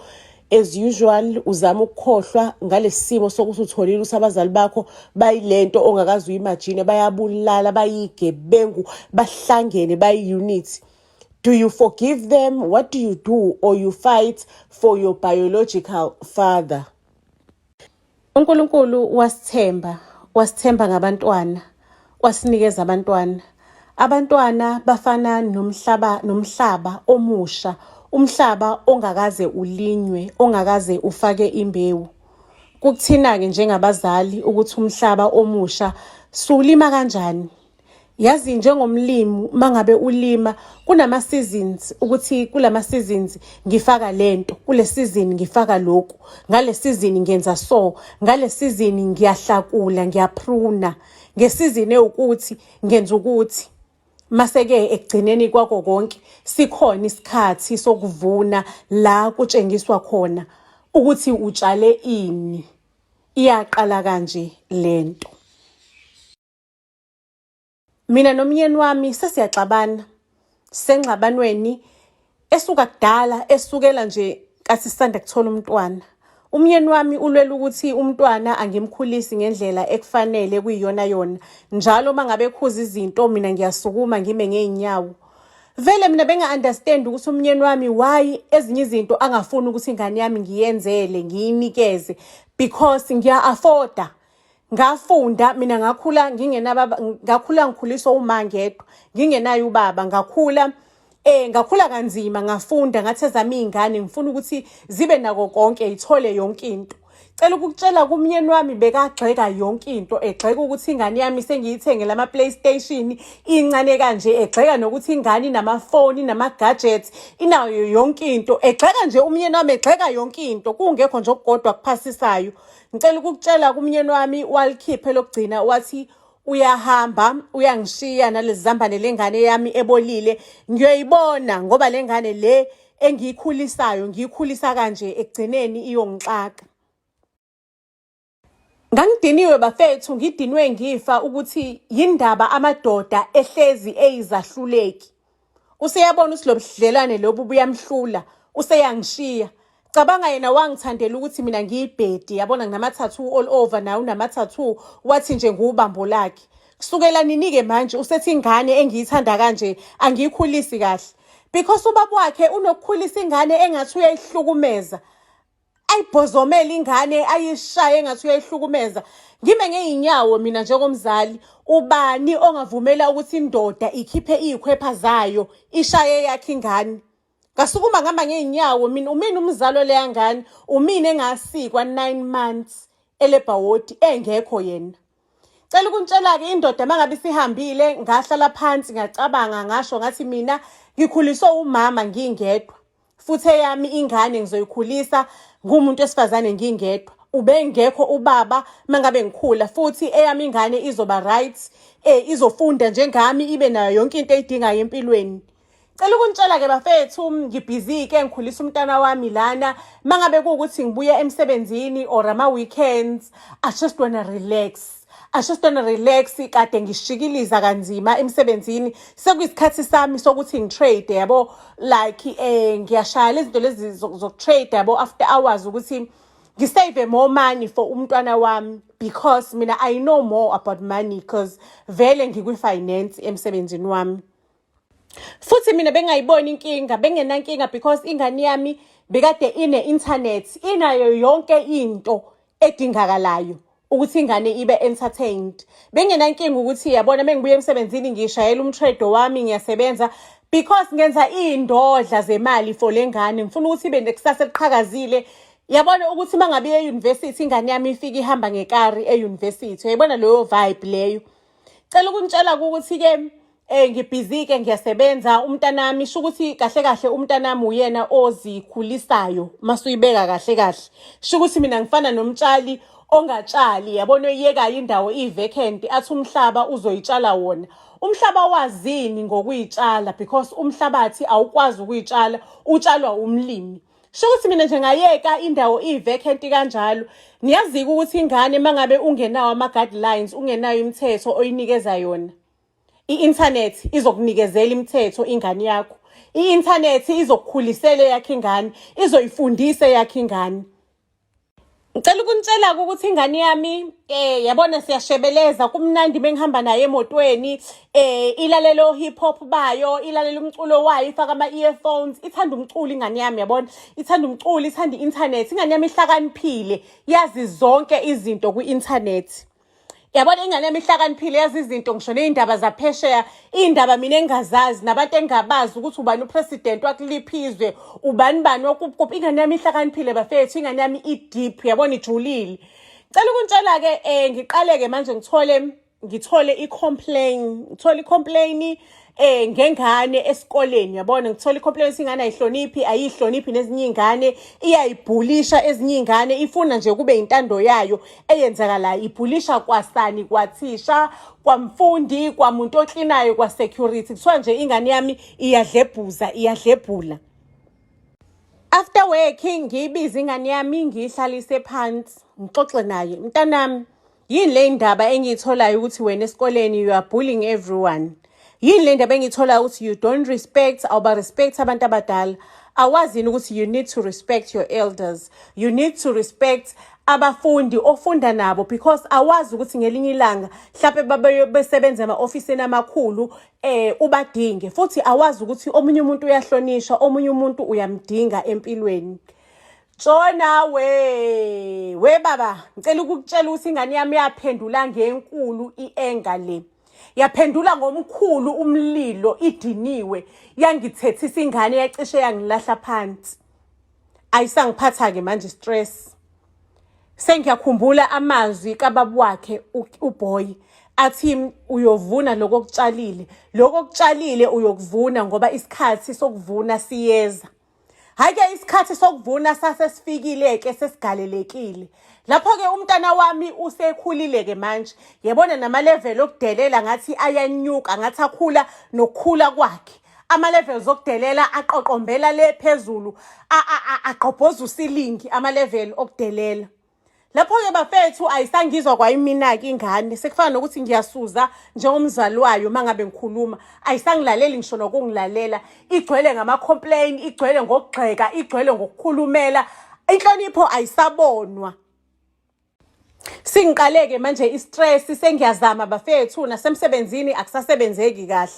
as usual uzama ukukhohlwa ngalesimo sokuthi utholile usabazali bakho bayilento ongakazi uyimagine bayabulala bayigebengu bahlangene bayi-unit. Do you forgive them? What do you do? Or you fight for your biological father? uNkulunkulu wasithemba ngabantwana wasinikeza abantwana. Abantwana bafana nomhlaba omusha, umhlaba ongakaze ulinywe, ongakaze ufake imbewu. Kukuthina-ke njengabazali ukuthi umhlaba omusha siwulima kanjani. Yazi njengomlimi mangabe ulima kunama seasons ukuthi kulama seasons ngifaka lento, kule season ngifaka lokhu, ngale season ngenza so, ngale season ngiyahlakula, ngiyapruna, ngesizini ukuthi ngenza ukuthi. Maseke ekugcineni kwakho konke sikhona isikhathi sokuvuna la kutshengiswa khona ukuthi utshale ini. Iyaqala kanje lento. Mina nomyeni wami sesiyaxabana sengxabanweni esuka kudala esukela nje kathi sisanda kuthola umntwana. Umyeni wami ulwela ukuthi umntwana angimkhulisi ngendlela ekufanele kuyiyona yona. Njalo mangabe khuza izinto mina ngiyasukuma ngime ngeenyawo. Vele mina benga-understand ukuthi umyeni wami why ezinye izinto angafuni ukuthi ingane yami ngiyenzele ngiyinikeze because ngiya-afforda. Ngafunda mina ngakhula ngakhula ngikhuliswa uma ngedwa ngingenayo ubaba ngakhula kanzima ngafunda ngathi ezami izingane ngifuna ukuthi zibe nako konke ithole yonke into. Cela ukukutshela kumyeni wami bekagxeka yonke into, egxeka ukuthi ingane yami sengiyithengele ama PlayStation incane kanje, egxeka nokuthi ingane inamafoni nama-gadgets inayo yonke into, egxeka nje umyeni wami egxeka yonke into kungekho nje okukodwa kuphasisayo. Ngicela ukukutshela kumyeni wami walikhiphe lokugcina wathi uyahamba uyangishiya nalezambane lengane yami ebolile ngiyoyibona ngoba lengane le engiyikhulisayo ngiyikhulisa kanje ekugcineni iyongixaka. Ngangidiniwe bafethu, ngidinwe ngifa ukuthi yindaba amadoda ehlezi eyizahluleki. Useyabona ukuthi lo budlelwane lobu buyamhlula, useyangishiya. Cabanga yena wangithandela ukuthi mina ngiyibhedi, yabona nginama-tattoo all over nawe unama-tattoo wathi nje nguwubambo lakhe. Kusukela nini-ke manje usethi ingane engiyithanda kanje angiyikhulisi kahle because ubaba wakhe unokukhulisa ingane engathi uyayihlukumeza. Ayibhozomela ingane ayishaye engathi uyayihlukumeza. Ngime ngeyinyawo mina njengomzali, ubani ongavumela ukuthi indoda ikhiphe izikhwepha zayo ishaye yakhe ingane? Ngasukuma ngihamba ngeyinyawo mina, umina umzalo leya ngane, umina engasikwa 9 months elebhawodi engekho yena. Cela ukuntshela-ke indoda mangabe sihambile ngahlala phansi ngacabanga ngasho ngathi mina ngikhuliswa umama ngingedwa futhi eyami ingane ngizoyikhulisa ngumuntu esifazane ngingedwa. Ubengekho ubaba mangabe ngikhula futhi eyami ingane izoba right, izofunda njengami ibe nayo yonke into eyidingayo empilweni. Cela ukuntshela-ke bafethu ngibhizi-ke ngikhulisa umntana wami lana mangabe kuwukuthi ngibuya emsebenzini or ama-weekends I just wanna relax kade ngishikiliza kanzima emsebenzini sekuyisikhathi sami sokuthi ngitrade yabo like ngiyashaya lezi zinto lezi zokutrade yabo after hours ukuthi ngisave more money for umntwana wami because mina I know more about money because vele ngikwi-finance emsebenzini wami. Futhi mina bengayiboni inkinga, bengenankinga because ingane yami bekade ine-internet, inayo yonke into edingakalayo ukuthi ingane ibe entertained. Bengenankinga ukuthi yabona mengibuye emsebenzini ngishayela umtredo wami ngiyasebenza because ngenza iy'ndodla zemali for le ngane. Ngifuna ukuthi ibe nekusasa eliqhakazile. Yabona ukuthi mangabe e-university ingane yami ifika ihamba ngekari e-university. Uyayibona leyo vibe leyo. Cela ukunitshela ukuthi-ke ngibhizi-ke ngiyasebenza umntanami sho ukuthi kahle kahle umntanami uyena ozikhulisayo masuyibeka kahle kahle. Sho ukuthi mina ngifana nomtshali ongatshali yabona oyiyekayo indawo i-vacant athi umhlaba uzoyitshala wona. Umhlaba wazini ngokuyitshala because umhlabathi awukwazi ukuyitshala utshalwa umlimi. Sho ukuthi mina nje ngayeka indawo i-vacant kanjalo. Niyazi ukuthi ingane mangabe ungenawo ama-guidelines ungenayo imithetho oyinikeza yona, i-internet izokunikezela imithetho ingane yakho. I-internet izokukhulisela yakhe ingane, izoyifundisa yakhe ingane. Ngicela ukunitshela ukuthi ingane yami yabona siyashebeleza kumnandi bengihamba naye emotweni ilalela hip hop bayo, ilalela umculo wayo, ifaka ama-earphones, ithanda umculo ingane yami yabona, ithanda umculo, ithanda i-internet. Ingane yami ihlakaniphile, yazi zonke izinto kwi-internet. Yabona ingane yami ihlakaniphile yazi izinto ngisho ney'ndaba zaphesheya, iy'ndaba mina engingazazi nabantu engingabazi ukuthi ubani upresident wakuliphi izwe, ubani bani wakuphi. Ingane yami ihlakaniphile bafethu, ingane yami i-deep yabona ijulile. Ngicela ukunitshela-ke ngiqale-ke manje ngithole i-complain ngengane esikoleni yabona. Ngithola i-complain ukuthi ingane ayihloniphi nezinye iy'ngane, iyayibhulisha ezinye iy'ngane, ifuna nje kube intando yayo eyenzakalayo. Ibhulisha kwasani, kwathisha, kwamfundi, kwamuntu oklinayo, kwa-security. Kuthiwa nje ingane yami iyadlebhula. After work ngiyibiza ingane yami ngiyihlalise phansi ngixoxe naye, mntanami yini le ndaba engiyitholayo ukuthi wena esikoleni you are bullying everyone? Yini le ndaba engiyitholayo ukuthi you don't respect respect abantu abadala? Awazini ukuthi you need to respect your elders, you need to respect abafundi ofunda nabo because awazi ukuthi ngelinye ilanga mhlawumbe babe besebenza ema-ofisini amakhulu ubadinge, futhi awazi ukuthi omunye umuntu uyahlonishwa, omunye umuntu uyamdinga empilweni. Jona we baba, ngicela ukukutshela ukuthi ingane yami yaphendula ngenkulu i-enga le. Yaphendula ngomkhulu umlilo, idiniwe, yangithethisa ingane yacishe yangilahla phansi. Ayisangiphatha-ke manje stress. Sengiyakhumbula amazwi kababa wakhe uBoy athi uyovuna lokho okutshalile uyokuvuna ngoba isikhathi sokuvuna siyeza. Hake isikhathi sokuvuna sasesifikile-ke sesigalelekile. Lapho-ke umntana wami usekhulile-ke manje. Yebona nama-level okudelela ngathi ayanyuka, ngathi akhula nokukhula kwakhe. Ama-levels okudelela aqoqombela le phezulu, aqobhoza usilingi ama-level okudelela. Lapho-ke bafethu ayisangizwa kwayimina-ke ingane. Sekufana nokuthi ngiyasuza njengomzali wayo mangabe ngikhuluma. Ayisangilaleli ngisho nokungilalela. Igcwele ngama-complain, igcwele ngokugxeka, igcwele ngokukhulumela. Inhlonipho ayisabonwa. Singiqaleke manje i-stress, sengiyazama bafethu nasemsebenzini akusasebenzeki kahle.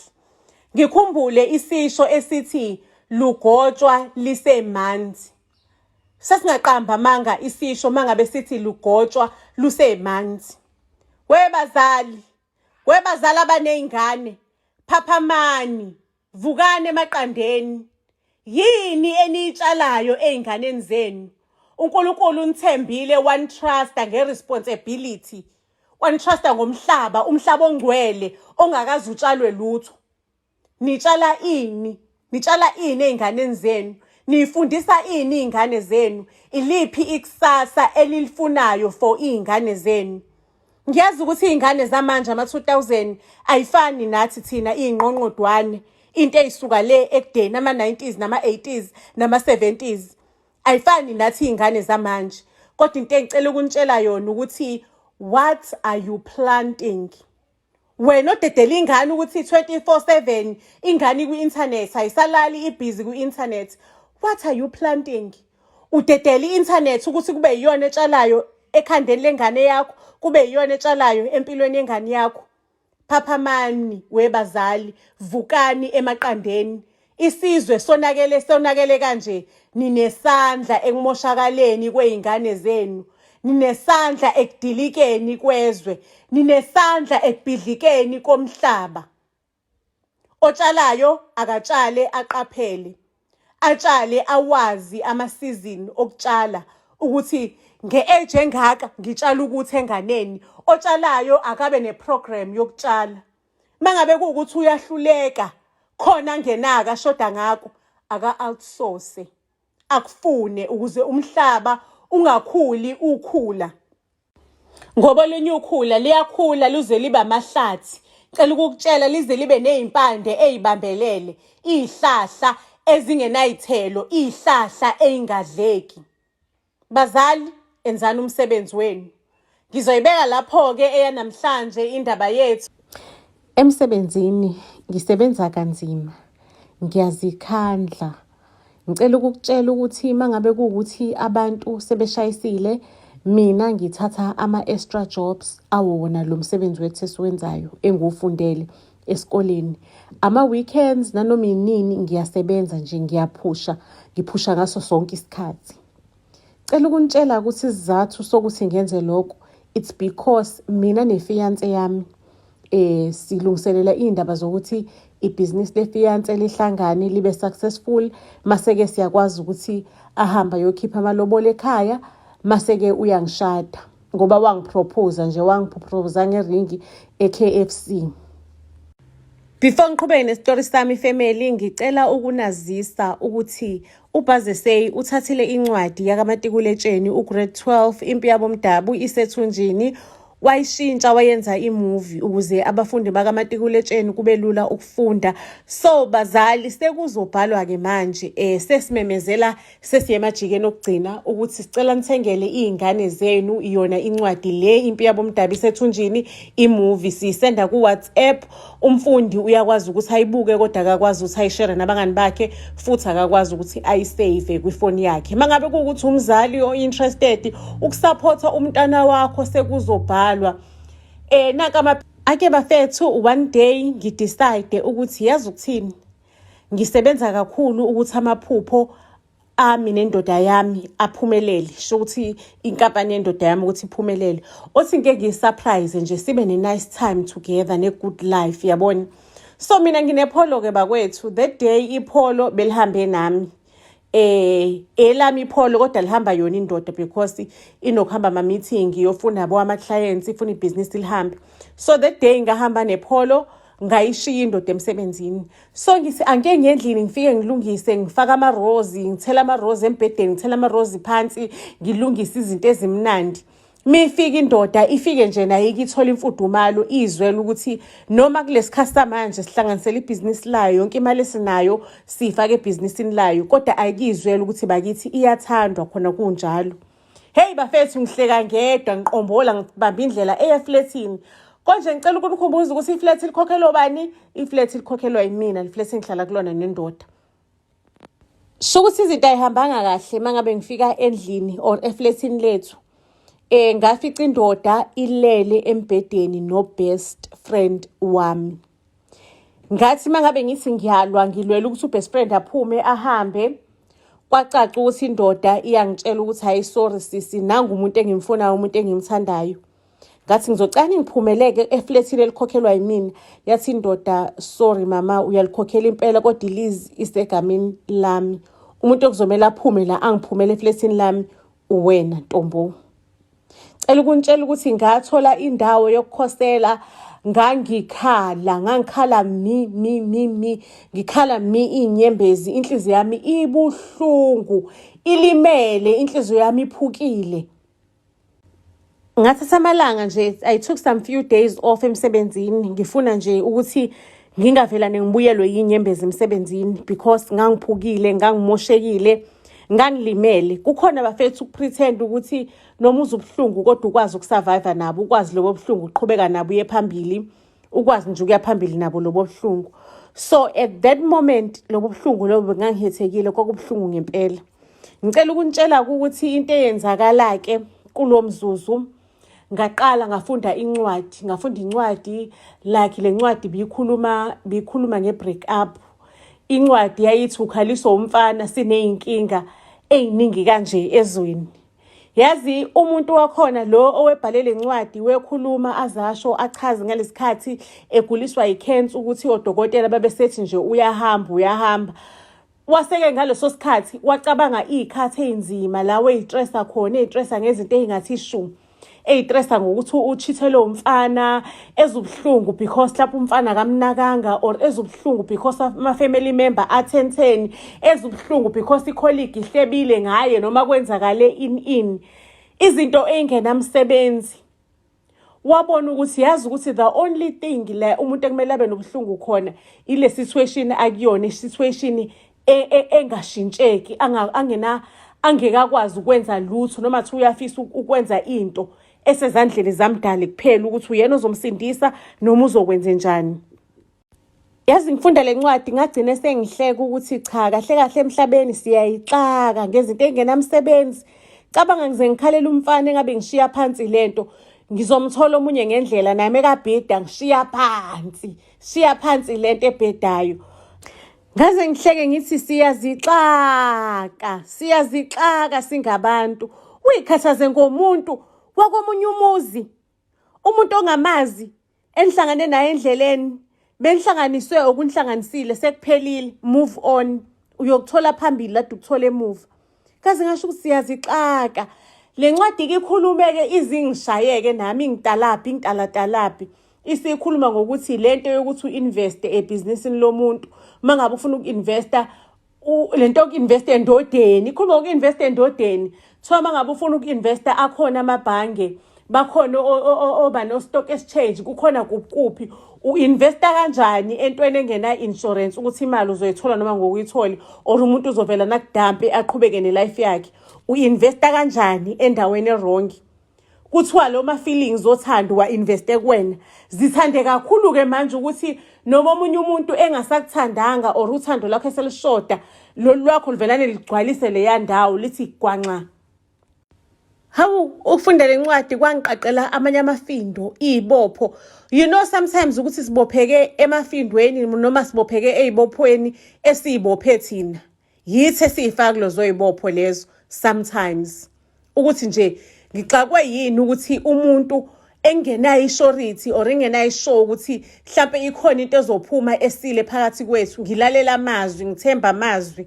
Ngikhumbule isisho esithi lugotshwa lisemanzi. Sasingaqamba manga isisho mangabe sithi lugotshwa lusemanzi. Webazali abaney'ngane, phaphamani, vukani emaqandeni. Yini eniyitshalayo ey'nganeni zenu? uNkulunkulu unithembile, wanitrusta ngeresponsibility, wanitrusta ngomhlaba, umhlaba ongcwele ongakaze utshalwe lutho. Nitshala ini ey'nganeni zenu? Nifundisa ini iy'ngane zenu? Iliphi ikusasa elilifunayo for iy'ngane zenu? Ngiyazi ukuthi iy'ngane zamanje ama-2000 ayifani nathi thina iy'ngqongqodwane, into ey'suka le ekudeni ama-90s nama-80s nama-70s. Ayifani nathi iy'ngane zamanje. Kodwa into engicela ukunitshela yona ukuthi what are you planting? Wena odedela ingane ukuthi 24/7 ingane kwi-internet, ayisalali ibhizi kwi-internet. What are you planting? Udedela i-internet ukuthi kube yiyona etshalayo ekhandeni lengane yakho, kube yiyona etshalayo empilweni yengane yakho. Phaphamani webazali, vukani emaqandeni. Isizwe sonakele kanje. Ninesandla ekumoshakaleni kwey'ngane zenu. Ninesandla ekudilikeni kwezwe. Ninesandla ekubhidlikeni komhlaba. Otshalayo akatshale aqaphele. Atshale awazi amasizini okutshala ukuthi nge-age engaka ngitshala ukuthi enganeni. Otshalayo akabe neprogram yokutshala. Mangabe kuwukuthi uyahluleka khona ngenaka shoda ngako aka-outsource. Akufune ukuze umhlaba ungakhuli ukhula. Ngoba lenye ukhula liyakhula luze libe amahlathi. Cela ukukutshela lize libe nezimpande ezibambelele, izihlahla ezingenayithelo, izihlahla ezingadleki. Bazali, enzani umsebenzi wenu. Ngizoyibeka lapho ke eyanamhlanje indaba yethu. Emsebenzini ngisebenza kanzima. Ngiyazikhandla. Ngicela ukukutshela ukuthi mangabe kuwukuthi abantu sebeshayisile, mina ngithatha ama-extra jobs awona lo msebenzi wethu esiwenzayo engiwufundele esikoleni. Ama-weekends nanoma inini ngiyasebenza nje, ngiphusha ngaso sonke isikhathi. Cela ukunitshela ukuthi isizathu sokuthi ngenze lokho, it's because mina nefiance yami silungiselela indaba zokuthi ibhizinisi lefiance lihlangane libe successful. Maseke siyakwazi ukuthi ahamba yokhipha amalobolo ekhaya, maseke uyangishada ngoba wangipropose ngeringi e-KFC. Before ngiqhubeke nesitori sami family, ngicela ukunazisa ukuthi uBhazesey uthathile incwadi yakaMatikuletsheni ugrade 12 impi yabomdabu isethunjini, wayishintsha wayenza imovie ukuze abafundi bakaMatikuletsheni kube lula ukufunda. So bazali, sekuzobhalwa ke manje sesimemezela sesiye emajikeni okugcina ukuthi sicela nithengele izingane zenu iyona incwadi le impi yabomdabu isethunjini, imovie sisenda ku WhatsApp. Umfundi uyakwazi ukuthi ayibuke kodwa akakwazi ukuthi ayishare nabangani bakhe, futhi akakwazi ukuthi ayisave kwifoni yakhe. Mangabe kuwukuthi umzali o-interested ukusupporta umntana wakho sekuzobhalwa. Ake bafethu, one day ngidecide ukuthi yazi ukuthini, ngisebenza kakhulu ukuthi amaphupho ami nendoda yami aphumelele. Sho ukuthi inkampani yendoda yami ukuthi iphumelele. Othi ngeke ngisurprise nje, sibe ne-nice time together ne-good life, yabona. So mina nginepholo ke bakwethu. That day ipholo belihambe nami. Elami ipholo kodwa lihamba yona indoda because inokuhamba ama-meeting yofuna yabo ama-clients, ifuna ibhizinisi lihambe. So that day ngahamba nepholo, ngayishiya indoda emsebenzini. So ngithi angeke ngendlini ngifike ngilungise, ngifaka ama-rose, ngithela ama-rose embedeni, ngithela ama-rose phansi, ngilungise izinto ezimnandi. Mifika indoda ifike nje nayo ikithola imfudumalo, izwela ukuthi noma kulesikhathi manje sihlanganisela ibhizinisi layo, yonke imali esinayo sifake ebhizinisini layo, kodwa ayikizwela ukuthi bakithi iyathandwa khona kunjalo. Hey bafethu, ngihleka ngedwa, ngiqombola, ngibamba indlela eyeflatini. Konje ngicela ukukhumbuza ukuthi iflat likhokhelwa bani? Iflat likhokhelwa yimina, iflat engihlala kulona nendoda. Sho ukuthi izinto ayihambanga kahle mangabe ngifika endlini or eflatini lethu. Ngafica indoda ilele embedeni no best friend wami. Ngathi mangabe ngithi ngiyalwa, ngilwela ukuthi ubest friend aphume ahambe. Kwacaca ukuthi indoda iyangitshela ukuthi hayi sorry sisi, nanga umuntu engimfunayo, umuntu engimthandayo. Ngathi ngizocela ngiphumeleke eflatini elikhokhelwa yimina. Yathi indoda, sorry mama, uyalikhokhela impela kodwa ilizi isegameni lami. Umuntu okuzomela aphume la angiphumele eflatini lami uwena Ntombo. Cela ukunitshela ukuthi ngathola indawo yokukhosela, ngangikhala ngikhala inyembezi, inhliziyo yami ibuhlungu, ilimele, inhliziyo yami iphukile. Ngathatha amalanga nje, I took some few days off emsebenzini, ngifuna nje ukuthi ngingavelane ngibuyelwe yinyembezi emsebenzini because ngangiphukile, ngangimoshekile, ngangilimele. Kukhona bafethu ukupretend ukuthi noma uzubuhlungu kodwa ukwazi ukusurvive nabo, ukwazi lobo buhlungu uqhubeka nabo uye phambili, ukwazi nje ukuya phambili nabo lobo buhlungu. So at that moment lobo buhlungu lobo ngangihethekile, kwakubuhlungu ngempela. Ngicela ukunitshela ukuthi into eyenzakala ke kulo mzuzu ngaqala ngafunda incwadi like le ncwadi biyikhuluma nge-break up. Incwadi yayithi ukhaliswa umfana siney'nkinga ey'ningi kanje ezweni. Yazi umuntu wakhona lo owebhale le ncwadi wekhuluma azasho achaze ngalesikhathi eguliswa ikhensa ukuthi odokotela babesethi nje uyahamba. Waseke ngaleso sikhathi wacabanga iy'khathi ey'nzima la wey'tressa khona, ey'tressa ngezinto ey'ngathi shu. Ey'tressa ngokuthi uchithelwe umfana, ezubuhlungu because lapho umfana kamnakanga, or ezubuhlungu because ama-family member athen, ezubuhlungu because i-colleague ihlebile ngaye noma kwenzakale ini. Izinto ey'ngenamsebenzi. Wabona ukuthi yazi ukuthi the only thing la umuntu ekumele abe nobuhlungu khona ile situation akuyona, i-situation engashintsheki, angekakwazi ukwenza lutho nomathi uyafisa ukwenza into esezandleni zamdali kuphela ukuthi uyena ozomsindisa noma uzokwenze njani. Yazi ngifunda le ncwadi ngagcina sengihleka ukuthi cha, kahle emhlabeni siyayixaka ngezinto ey'ngenamsebenzi. Cabanga ngize ngikhalela umfana engabe ngishiya phansi lento, ngizomthola omunye ngendlela nami ekabhida ngishiya phansi lento ebhedayo. Ngaze ngihleke ngithi siyazixaka singabantu. Uyikhathaze ngomuntu wakomunye umuzi, umuntu ongamazi enihlangane naye endleleni, benihlanganiswe okunihlanganisile sekuphelile, move on, uyokuthola phambili lade ukuthola emuva. Kaze ngasho ukuthi siyazixaka. Le ncwadi-ke ikhulume-ke izingishayeke nami ngitalatalapi. Isikhuluma ngokuthi lento yokuthi u-investe ebhizinisini lomuntu, uma ngabe ufuna uku-investa lento yoku-investa endodeni, ikhuluma ngoku-investa endodeni. Kuthiwa uma ngabe ufuna uku-investa akhona amabhange, bakhona oba no-stock exchange, kukhona kuphi u-investa kanjani entweni engena-insurance ukuthi imali uzoyithola noma ngokuyitholi, or umuntu uzovela nakudampe aqhubeke ne-life yakhe. U-investa kanjani endaweni erongi. Kuthiwa lo ma-feelings othando wa-investe kuwena zithande kakhulu-ke manje ukuthi noma omunye umuntu engasakuthandanga or uthando lwakho eselishoda, lolu lwakho luvelane ligcwalise leya ndawo lithi gwanxa. Hawu, ukufunda le ncwadi kwangiqaqela amanye amafindo, iy'bopho. You know sometimes ukuthi sibopheke emafindweni noma sibopheke ey'bophweni esiy'bophe thina. Yithi esiy'faka kulezo y'bopho lezo sometimes. Ukuthi nje ngixakwe yini ukuthi umuntu engenayo ishority or engenayo ishow ukuthi mhlampe ikhona into ezophuma esile phakathi kwethu, ngilalela amazwi, ngithemba amazwi,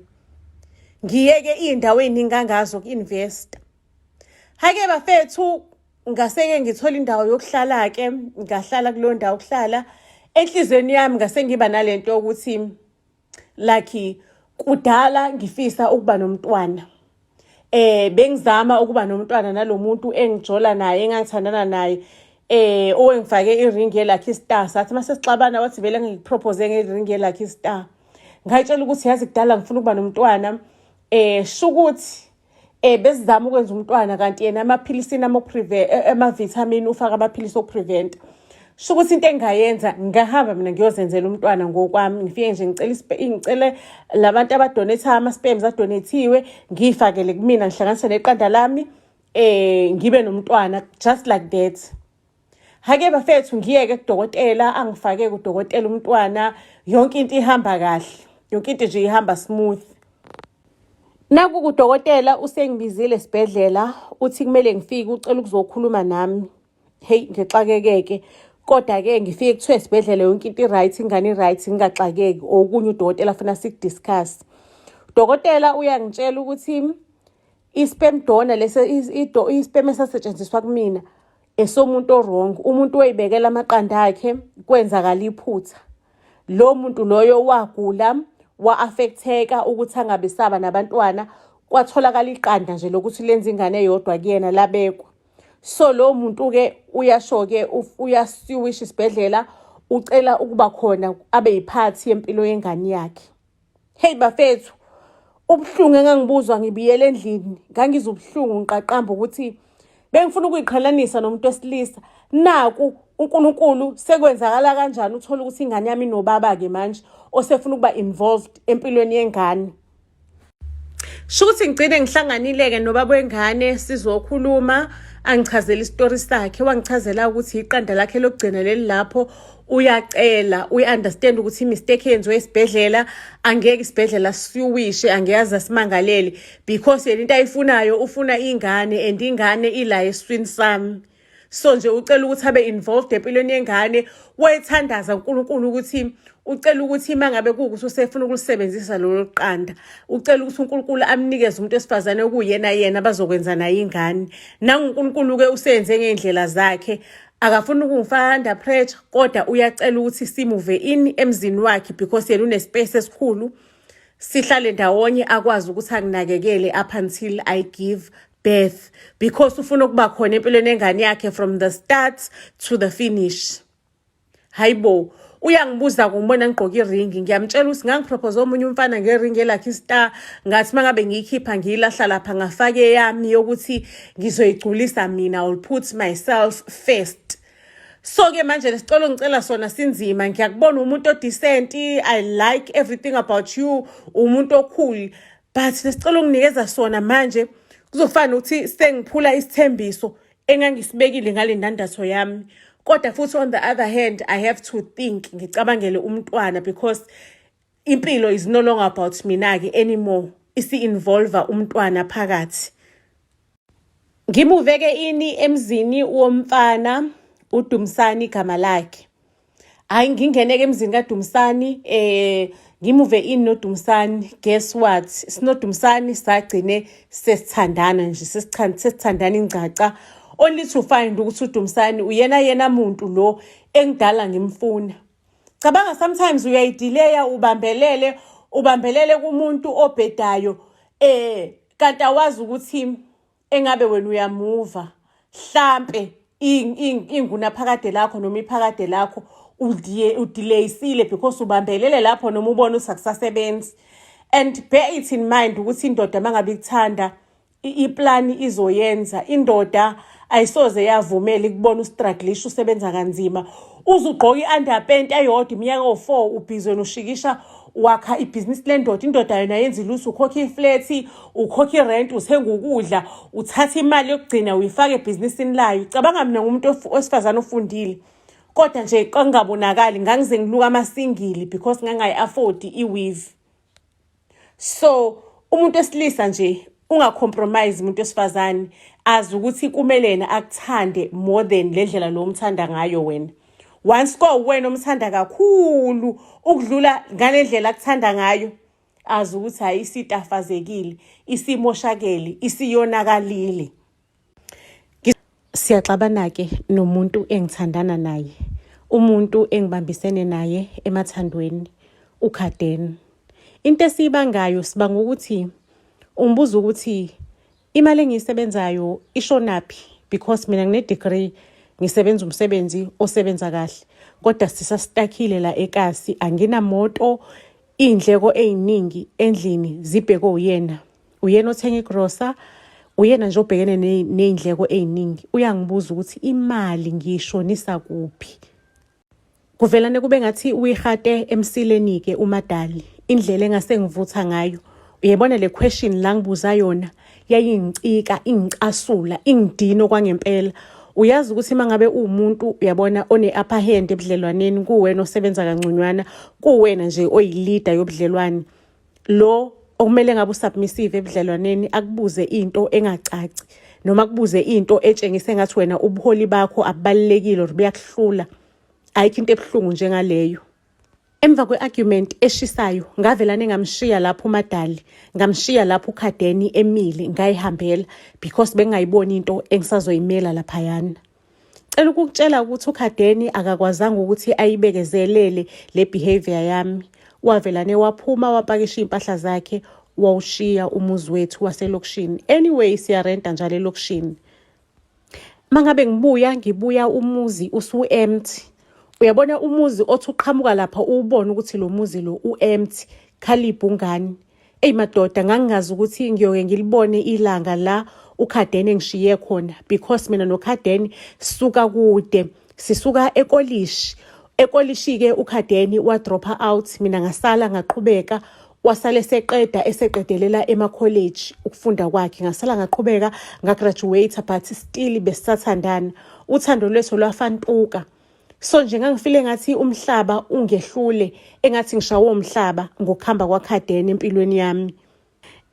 ngiyeke iy'ndawo ey'ningi kangazo ku-investa. Hake bafethu, ngaseke ngithola indawo yokuhlala-ke, ngahlala kuleyo ndawo yokuhlala. Enhlizweni yami ngase ngiba nalento yokuthi like kudala ngifisa ukuba nomntwana. Bengizama ukuba nomntwana nalomuntu engijola naye, engangithandana naye, owengifake iringi ye-Lucky Star. Sathi mase sixabana wathi vele ngipropose ngeiringi ye-Lucky Star. Ngayitshela ukuthi yazi kudala ngifuna ukuba nomntwana, shukuthi bezizama ukwenza umntwana kanti yena amaphilisini ama-vitamin ufaka amaphilisi okupreventa. Shukuthi into engayenza ngahamba mina ngiyozenzela umntwana ngokwami, ngifike nje ngicele labantu abadonate ama-sperms adonathiwe, ngiyifakele kumina, ngihlanganise neqanda lami, ngibe nomntwana just like that. Hake bafethu, ngiyeke kudokotela, angifake kudokotela umntwana, yonke into ihamba kahle, yonke into nje ihamba smooth. Naku kudokotela usengibizile esibhedlela, uthi kumele ngifike ucela ukuzokhuluma nami. Hey, ngixakekeke. Kodwa-ke ngifike kuthiwa esibhedlela yonke into i-right, ingane i-right, ngingaxakeki, okunye udokotela afuna sikudiscuss. Udokotela uyangitshela ukuthi i-sperm donor i-sperm esasetshenziswa kumina esomuntu orong, umuntu oyibekela amaqanda akhe kwenzakala iphutha. Lo muntu loyo wagula, wa-affecteka ukuthi angabe saba nabantwana, kwatholakala iqanda nje lokuthi lenze ingane eyodwa kuyena labekwa. So lo muntu-ke uyasho-ke uyasiwisha isibhedlela, ucela ukuba khona abe yiphathi yempilo yengane yakhe. Hey bafethu, ubuhlungu engangibuzwa ngibiyele endlini, ngangizwa ubuhlungu ngiqaqamba ukuthi bengifuna ukuyiqhalanisa nomuntu wesilisa. Naku uNkulunkulu sekwenzakala kanjani uthola ukuthi ingane yami inobaba-ke manje osefuna ukuba involved empilweni yengane. Shukuthi ngigcine ngihlanganile-ke nobaba wengane sizokhuluma, angichazela isitori sakhe, wangichazela ukuthi iqanda lakhe lokugcina leli lapho uyacela, uyi-understand ukuthi imistake yenziwe esibhedlela, angeke isibhedlela siwishe, angeyazi asimangalele because yena into ayifunayo ufuna ingane and ingane ila eswini sami. So nje ucela ukuthi abe involved empilweni yengane, wayethandaza uNkulunkulu ukuthi ucela ukuthi mangabe kuwukuthi usefuna ukulisebenzisa lolu qanda, ucela ukuthi uNkulunkulu amnikeze umuntu esifazane okuyena bazokwenza naye ingane. NanguNkulunkulu-ke usenze ngeindlela zakhe, akafuna ukungifaka under pressure, kodwa uyacela ukuthi simuve in emzini wakhe because yena unespace esikhulu, sihlale ndawonye akwazi ukuthi akunakekele up until I give birth, because ufuna ukuba khona empilweni yengane yakhe from the start to the finish. Hayibo, uyangibuza ngibona ngigqoka iringi, ngiyamtshela ukuthi ngangipropose omunye umfana ngeringi elakhe star, ngathi mangabe ngiyikhipha ngiyilahla lapha ngafake yami yokuthi ngizoyigculisa mina, I'll put myself first. So-ke manje lesicelo ngicela sona sinzima, ngiyakubona umuntu odecent, I like everything about you, umuntu ocool, but lesicelo nginikeza sona manje kuzofana ukuthi sengiphula isithembiso engangisibekile ngale ndandatho yami. Kodwa futhi on the other hand, I have to think, ngicabangele umntwana because impilo is no longer about mina-ke anymore. Isi-involve umntwana phakathi. Ngimuveke ini emzini womfana uDumsani igama lakhe. Hayi ngingeneke emzini kaDumsani, ngimuve ini noDumsani, guess what? SinoDumsani sagcine sesithandana nje, sesithandana ingcaca. Only to find ukuthi uDumsani uyena muntu lo engidala ngimfuna. Cabanga sometimes uyayidelaya ubambelele kumuntu obhedayo, kanti awazi ukuthi engabe wena uyamuva, mhlambe inguna phakade lakho noma iphakade lakho udelayisile because ubambelele lapho noma ubona ukuthi akusasebenzi. And bear it in mind ukuthi indoda mangabe ikuthanda iplan izoyenza. Indoda ayisoze yavumela ukubona ustrugglisha usebenza kanzima, uzugqoka iunderpant eyodwa iminyaka o4 ubhizi wena ushikisha wakha ibhizinisi lendoda. Indoda yona yenza ilusi, ukhokha iflat, ukhokha irent, uthenga ukudla, uthatha imali yokugcina uyifaka ebhizinisini layo. Cabanga mina ngumuntu osifazana ofundile, kodwa nje kangabonakali ngangize ngiluka amasingili because ngangayi-afford iweave. So umuntu esilisa nje ungacompromise umuntu wesifazane, azi ukuthi kumele yena akuthande more than le ndlela lo umthanda ngayo wena. Once wena umthanda kakhulu ukudlula ngale ndlela akuthanda ngayo, azi ukuthi hayi isitafazekile, isimoshakele, isiyonakalile. Siyaxabana-ke nomuntu engithandana naye, umuntu engibambisene naye emathandweni, uKhadeni. Into esiyibangayo sibanga ukuthi umbuza ukuthi imali engiyisebenzayo ishonaphi, because mina ngine-degree, ngisebenza umsebenzi osebenza kahle, kodwa sisastakile la eKasi, anginamoto, iy'ndleko ey'ningi endlini zibheke uyena othenga igrosa, uyena nje obhekene ney'ndleko ey'ningi. Uyangibuza ukuthi imali ngiyishonisa kuphi. Kuvelane kube ngathi uyihate emsileni-ke uMadali, indlela engase ngivutha ngayo. Uyebona le question la ngibuza yona yayingicika, ingicasula, ingidino kwangempela. Uyazi ukuthi mangabe umuntu uyabona one-upper hand ebudlelwaneni, kuwena osebenza kangconywana, kuwena nje oyi-leader yobudlelwane, lo okumele ngabe usubmissive ebudlelwaneni akubuze into engacaci noma akubuze into etshengise ngathi wena ubuholi bakho abubalekile or buyakuhlula. Ayikho into ebuhlungu njengaleyo. Emva kwe-argument eshisayo ngavelane ngamshiya lapho uMadali, ngamshiya lapho uKhadeni emile, ngayihambela because bengayiboni into engisazoyimela laphayana. Cela ukukutshela ukuthi uKhadeni akakwazanga ukuthi ayibekezelele le behavior yami. Wavelane waphuma wapakisha impahla zakhe, wawushiya umuzi wethu waselokishini. Anyway siyarenta njalo elokishini. Mangabe ngibuya umuzi usu-empty. Uyabona umuzi othi uqhamuka lapha ubone ukuthi lo muzi lo u-empty, khalipha ungani. Madoda ngangingazi ukuthi ngiyoke ngilibone ilanga la uKhadeni engishiye khona, because mina noKhadeni sisuka kude, sisuka ekolishi. Ekolishi-ke uKhadeni wadropa out, mina ngasala ngaqhubeka wasale eseqedelela ema-college ukufunda kwakhe. Ngasala ngaqhubeka ngagraduate but still besisathandana. Uthando lwethu lwafantuka. So nje ngangifile ngathi umhlaba ungehlule, engathi ngishawe umhlaba ngokuhamba kwaKhadeni empilweni yami.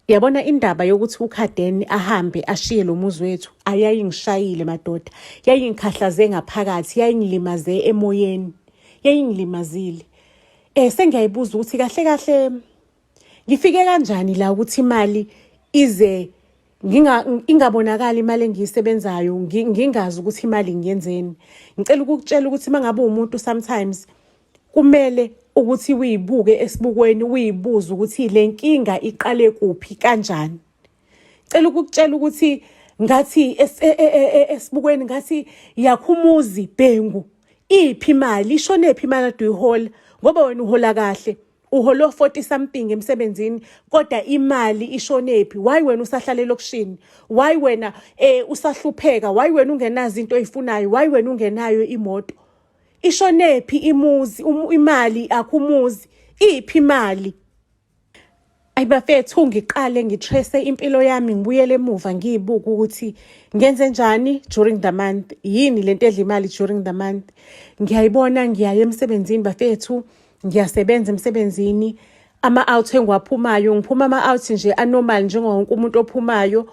Yabona indaba yokuthi uKhadeni ahambe ashiye lo muzi wethu ayayingishayile madoda. Yayingikhahlaze ngaphakathi, yayingilimaze emoyeni. Yayingilimazile. Sengiyayibuza ukuthi kahle kahle ngifike kanjani la ukuthi imali ize ingabonakala imali engiyisebenzayo, ngingazi ukuthi imali ngiyenzeni. Ngicela ukukutshela ukuthi mangabe umuntu sometimes kumele ukuthi uyibuke esibukweni, uyibuze ukuthi le nkinga iqale kuphi kanjani. Ngicela ukukutshela ukuthi ngathi esibukweni ngathi yakhumuzi Bhengu, iphi imali, ishonephi imali ade uyihola, ngoba wena uhola kahle. Uholo 40 something emsebenzini kodwa imali ishonephi? Why wena usahlala elokushini? Why wena usahlupheka? Why wena ungenazo into oyifunayo? Why wena ungenayo imoto? Ishonephi imuzi, imali akhumuzi, iphi imali? Ayibafethu ngiqale ngitrace impilo yami, ngibuyele emuva ngiyibuka ukuthi ngenze njani during the month. Yini lento edla imali during the month? Ngiyayibona ngiyaye emsebenzini bafethu, ngiyasebenza emsebenzini, ama-out engiwaphumayo ngiphuma ama-out nje anormal njengowonke umuntu ophumayo.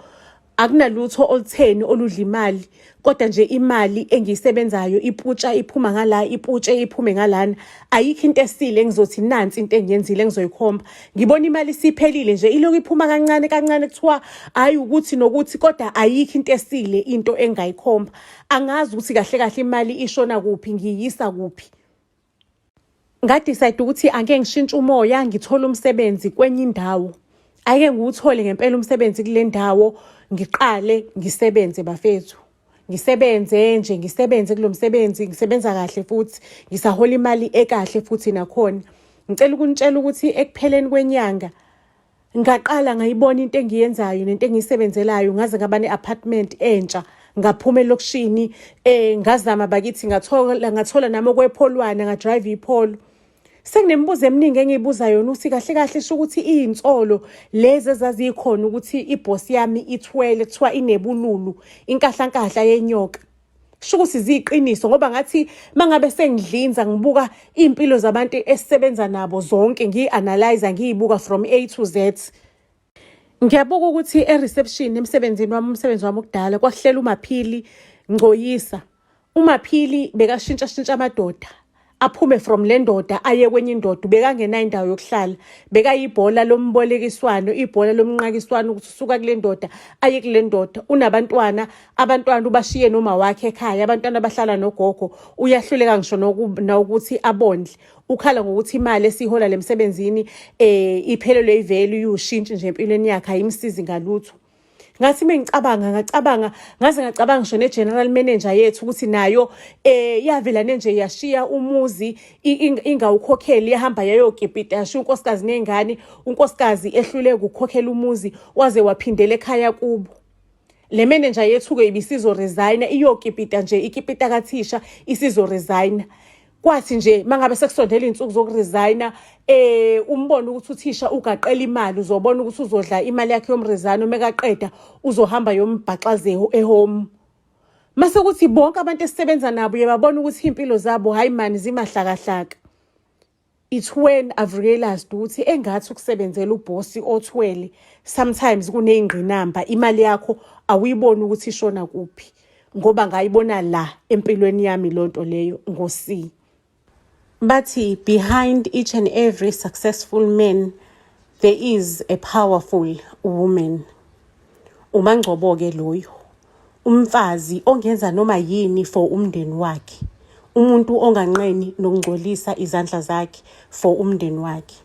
Akunalutho olutheni oludla imali, kodwa nje imali engiyisebenzayo iputsha iphuma ngala, iputshe iphume ngalana. Ayikho into esile engizothi nansi into engiyenzile engizoyikhomba. Ngibona imali siphelile nje, ilokhu iphuma kancane kancane kuthiwa hayi ukuthi nokuthi, kodwa ayikho into esile into engayikhomba. Angazi ukuthi kahle kahle imali ishona kuphi, ngiyisa kuphi. Ngadecide ukuthi ake ngishintshe umoya, ngithola umsebenzi kwenye indawo. Ake ngiwuthole ngempela umsebenzi kule ndawo, ngiqale ngisebenze bafethu. Ngisebenze kulo msebenzi, ngisebenza kahle futhi ngisahola imali ekahle futhi nakhona. Ngicela ukunitshela ukuthi ekupheleni kwenyanga ngaqala ngayibona into engiyenzayo nento engiyisebenzelayo, ngaze ngaba ne-apartment entsha, ngaphuma elokushini, ngazama bakithi ngathola nami okwepholwana, ngadrive ipolo. Senginemibuzo eminingi engiyibuza yona ukuthi kahle kahle sho ukuthi iyinsolo lezi ezazikhona ukuthi iboss yami ithwele kuthiwa inebululu, inkahlankahla yenyoka. Sho ukuthi ziqiniso ngoba ngathi mangabe sengidlinza ngibuka impilo zabantu esisebenza nabo zonke, ngianalyze ngiyibuka from A to Z. Ngiyabuka ukuthi e-reception emsebenzini wami, umsebenzi wami okudala, kwakuhlela uMaphili Ngcoyisa. uMaphili bekashintsha amadoda, aphume from le ndoda aye kwenye indoda. Bekangena indawo yokuhlala, bekayibhola lombolekiswano, ibhola lomnqakiswano ukuthi usuka kule ndoda aye kule ndoda. Unabantwana, abantwana ubashiye noma wakhe ekhaya, abantwana bahlala nogogo. Uyahluleka ngisho nokuthi abondle. Ukhala ngokuthi imali esihola lemsebenzini iphelelwe ivelu, uyushintshe nje empilweni yakhe, ayimsizi ngalutho. Ngathi ngacabanga ngisho ne-general manager yethu ukuthi nayo yavela nje yashiya umuzi ingawukhokheli, yahamba yayogibhida, yashiya unkosikazi nengane. Unkosikazi ehlule ukukhokhela umuzi waze waphindela ekhaya kubo. Le manager yethu-ke ibisizo resign, iyogibhida nje, ikipita kathisha isizo resign. Kwathi nje mangabe sekusondela izinsuku zokuresigna, umbona ukuthi uthisha ugaqela imali, uzobona ukuthi uzodla imali yakhe yomresign, umekaqeda uzohamba yombhaxaze ehome. Mase ukuthi bonke abantu esisebenza nabo yababona ukuthi impilo zabo hayi mani zimahlakahlaka. It's when I've realized ukuthi engathi ukusebenzela ubossi othwele sometimes kuneyingqinamba, imali yakho awuyiboni ukuthi ishona kuphi, ngoba ngayibona la empilweni yami lonto leyo ngosi. Bathi behind each and every successful man there is a powerful woman. UMaNgcobo-ke loyo, umfazi ongenza noma yini for umndeni wakhe, umuntu onganqeni nokungcolisa izandla zakhe for umndeni wakhe.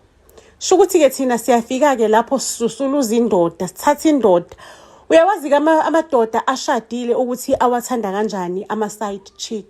Shukuthi-ke thina siyafika-ke lapho sisusuluza indoda, sithatha indoda. Uyawazi-ke amadoda ashadile ukuthi awathanda kanjani ama-side chick.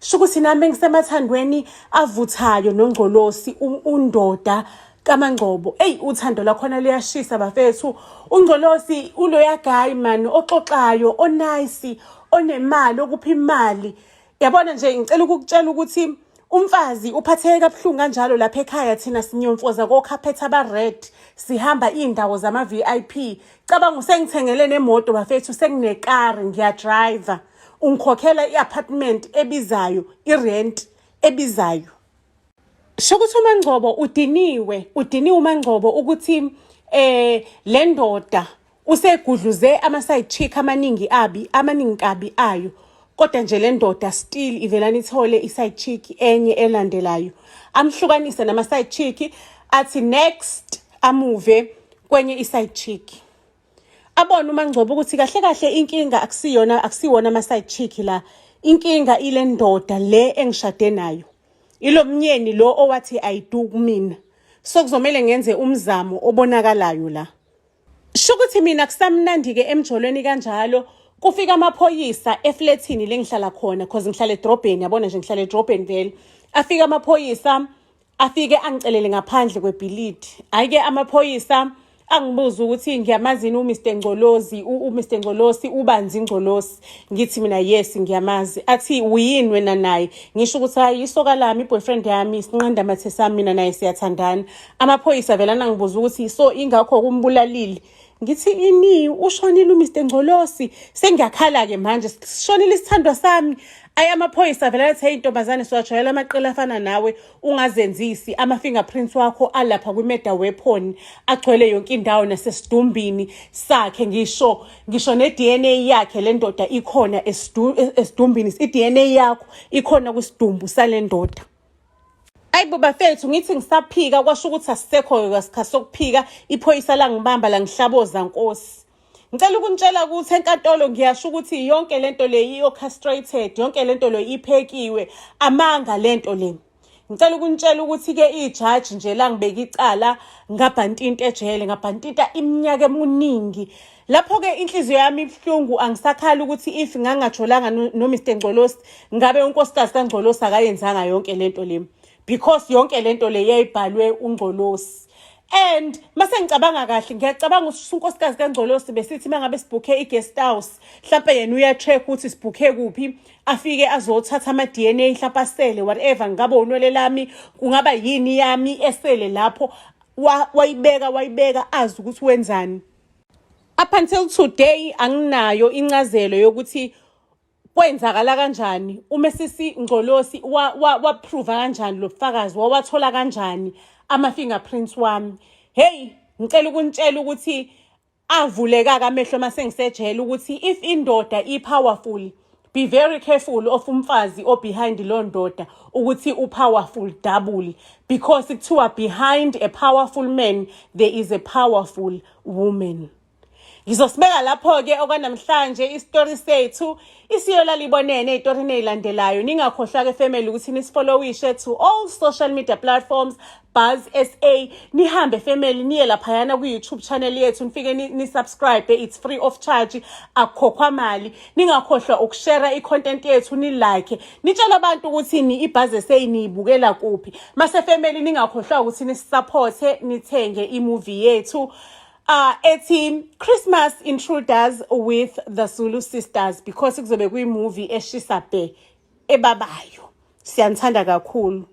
Shukuthi nami ngisemathandweni avuthayo noNgcolosi, undoda kaMaNgcobo. Uthando lakhona liyashisa bafethu. uNgcolosi uloya guy man oxoxayo, onice, onemali, okupha imali. Yabona nje ngicela ukukutshela ukuthi Umfazi uphatheke kabuhlungu kanjalo lapha ekhaya thina sinyomfoza kokhaphetha aba-red sihamba iy'ndawo zama-VIP. Cabanga usengithengele nemoto bafethu senginekari ngiyadriver. Ungikhokhela i-apartment ebizayo, i-rent ebizayo. Shokuthi uMaNgcobo udiniwe uMaNgcobo ukuthi le ndoda usegudluze ama-side chick amaningi kabi ayo. Kodwa nje le ndoda still ivelana ithole i-side chick enye elandelayo. Amhlukanise nama-side chick athi next amuve kwenye i-side chick. Abona uMaNgcobo ukuthi kahle kahle inkinga akusiwona ama-side chick la. Inkinga ile ndoda le engishade nayo. Ilo mnyeni lo owathi ayidu kumina. So kuzomela ngenze umzamo obonakalayo la. Shukuthi mina kusamnandi ke emjolweni kanjalo. Kufika amaphoyisa eflatini lengihlala khona cause ngihlala edrobheni yabona nje ngihlala edrobheni vele. Afika amaphoyisa afike angicelele ngaphandle kwebhilidi. Ayike amaphoyisa angibuza ukuthi ngiyamazini uMr Ngcolosi uMr Ngcolosi ubanzi Ngcolosi. Ngithi mina yes ngiyamazi. Athi uyini wena naye? Ngisho ukuthi hayi isoka lami iboyfriend yami sinqanda mathe sami mina naye siyathandana. Amaphoyisa vele anangibuza ukuthi so ingakho kumbulalile. Ngithi ini ushonile uMr Ngcolosi sengiyakhala ke manje sishonile isithandwa sami. Amaphoyisa vele athi hey intombazane siwajwayela amaqela afana nawe ungazenzisi ama-fingerprints wakho alapha kwi-murder weapon agcwele yonke indawo nasesidumbini sakhe ngisho ne-DNA yakhe le ndoda ikhona esidumbini i-DNA yakho ikhona kwisidumbu sale ndoda. Ayibo bafethu ngithi ngisaphika kwasho ukuthi asisekho kasikhathi sokuphika iphoyisa langibamba langihlaboza Nkosi. Ngicela ukunitshela ukuthi enkantolo ngiyasho ukuthi yonke lento le i-orchestrated, yonke lento le iphekiwe, amanga lento le. Ngicela ukunitshela ukuthi ke ijaji nje la ngibeka icala ngabhantinta ejele, ngabhantinta iminyaka eminingi. Lapho ke inhliziyo yami ibhlungu angisakhali ukuthi if ngangajolanga no Mr Ngcolosi ngabe unkosikazi kaNgcolosi akayenzanga yonke lento le. Because yonke lento le yayibhalwe uNgcolosi. And mase ngicabanga kahle ngiyacabanga ukuthi unkosikazi kaNgcolosi besithi mangabe sibukhe i-guest house mhlawumbe yena uya-check ukuthi sibukhe kuphi afike azothatha ama-DNA mhlawumbe asele whatever ngabe unwele lami kungaba yini yami esele lapho wayibeka azi ukuthi wenzani. Up until today anginayo incazelo yokuthi kwenzakala kanjani uMsisi Ngcolosi waprove kanjani lo bufakazi wawathola kanjani ama-fingerprints wami. Hey ngicela ukunitshela ukuthi avuleka amehlo mase ngisejele ukuthi if indoda i-powerful be very careful of umfazi behind lo ndoda ukuthi upowerful double because kuthiwa behind a powerful man there is a powerful woman. Ngizosibeka lapho ke okwanamhlanje istory sethu isiyolala ibonene ezitorini ezilandelayo. Ningakhohlwa ke family ukuthi nisfollowishe to all social media platforms Buzz SA. Nihambe family niye laphayana ku YouTube channel yethu nifike ni subscribe, it's free of charge, akukhokhwa mali. Ningakhohlwa ukushare i-content yethu ni like. Nitshela abantu ukuthi ni iBuzz SA niyibukela kuphi. Mase family ningakhohlwa ukuthi ni support nithenge i-movie yethu. Ethi Christmas Intruders with the Zulu Sisters because kuzobe kuyi movie eshisa bhe ebabayo. Siyanthanda kakhulu.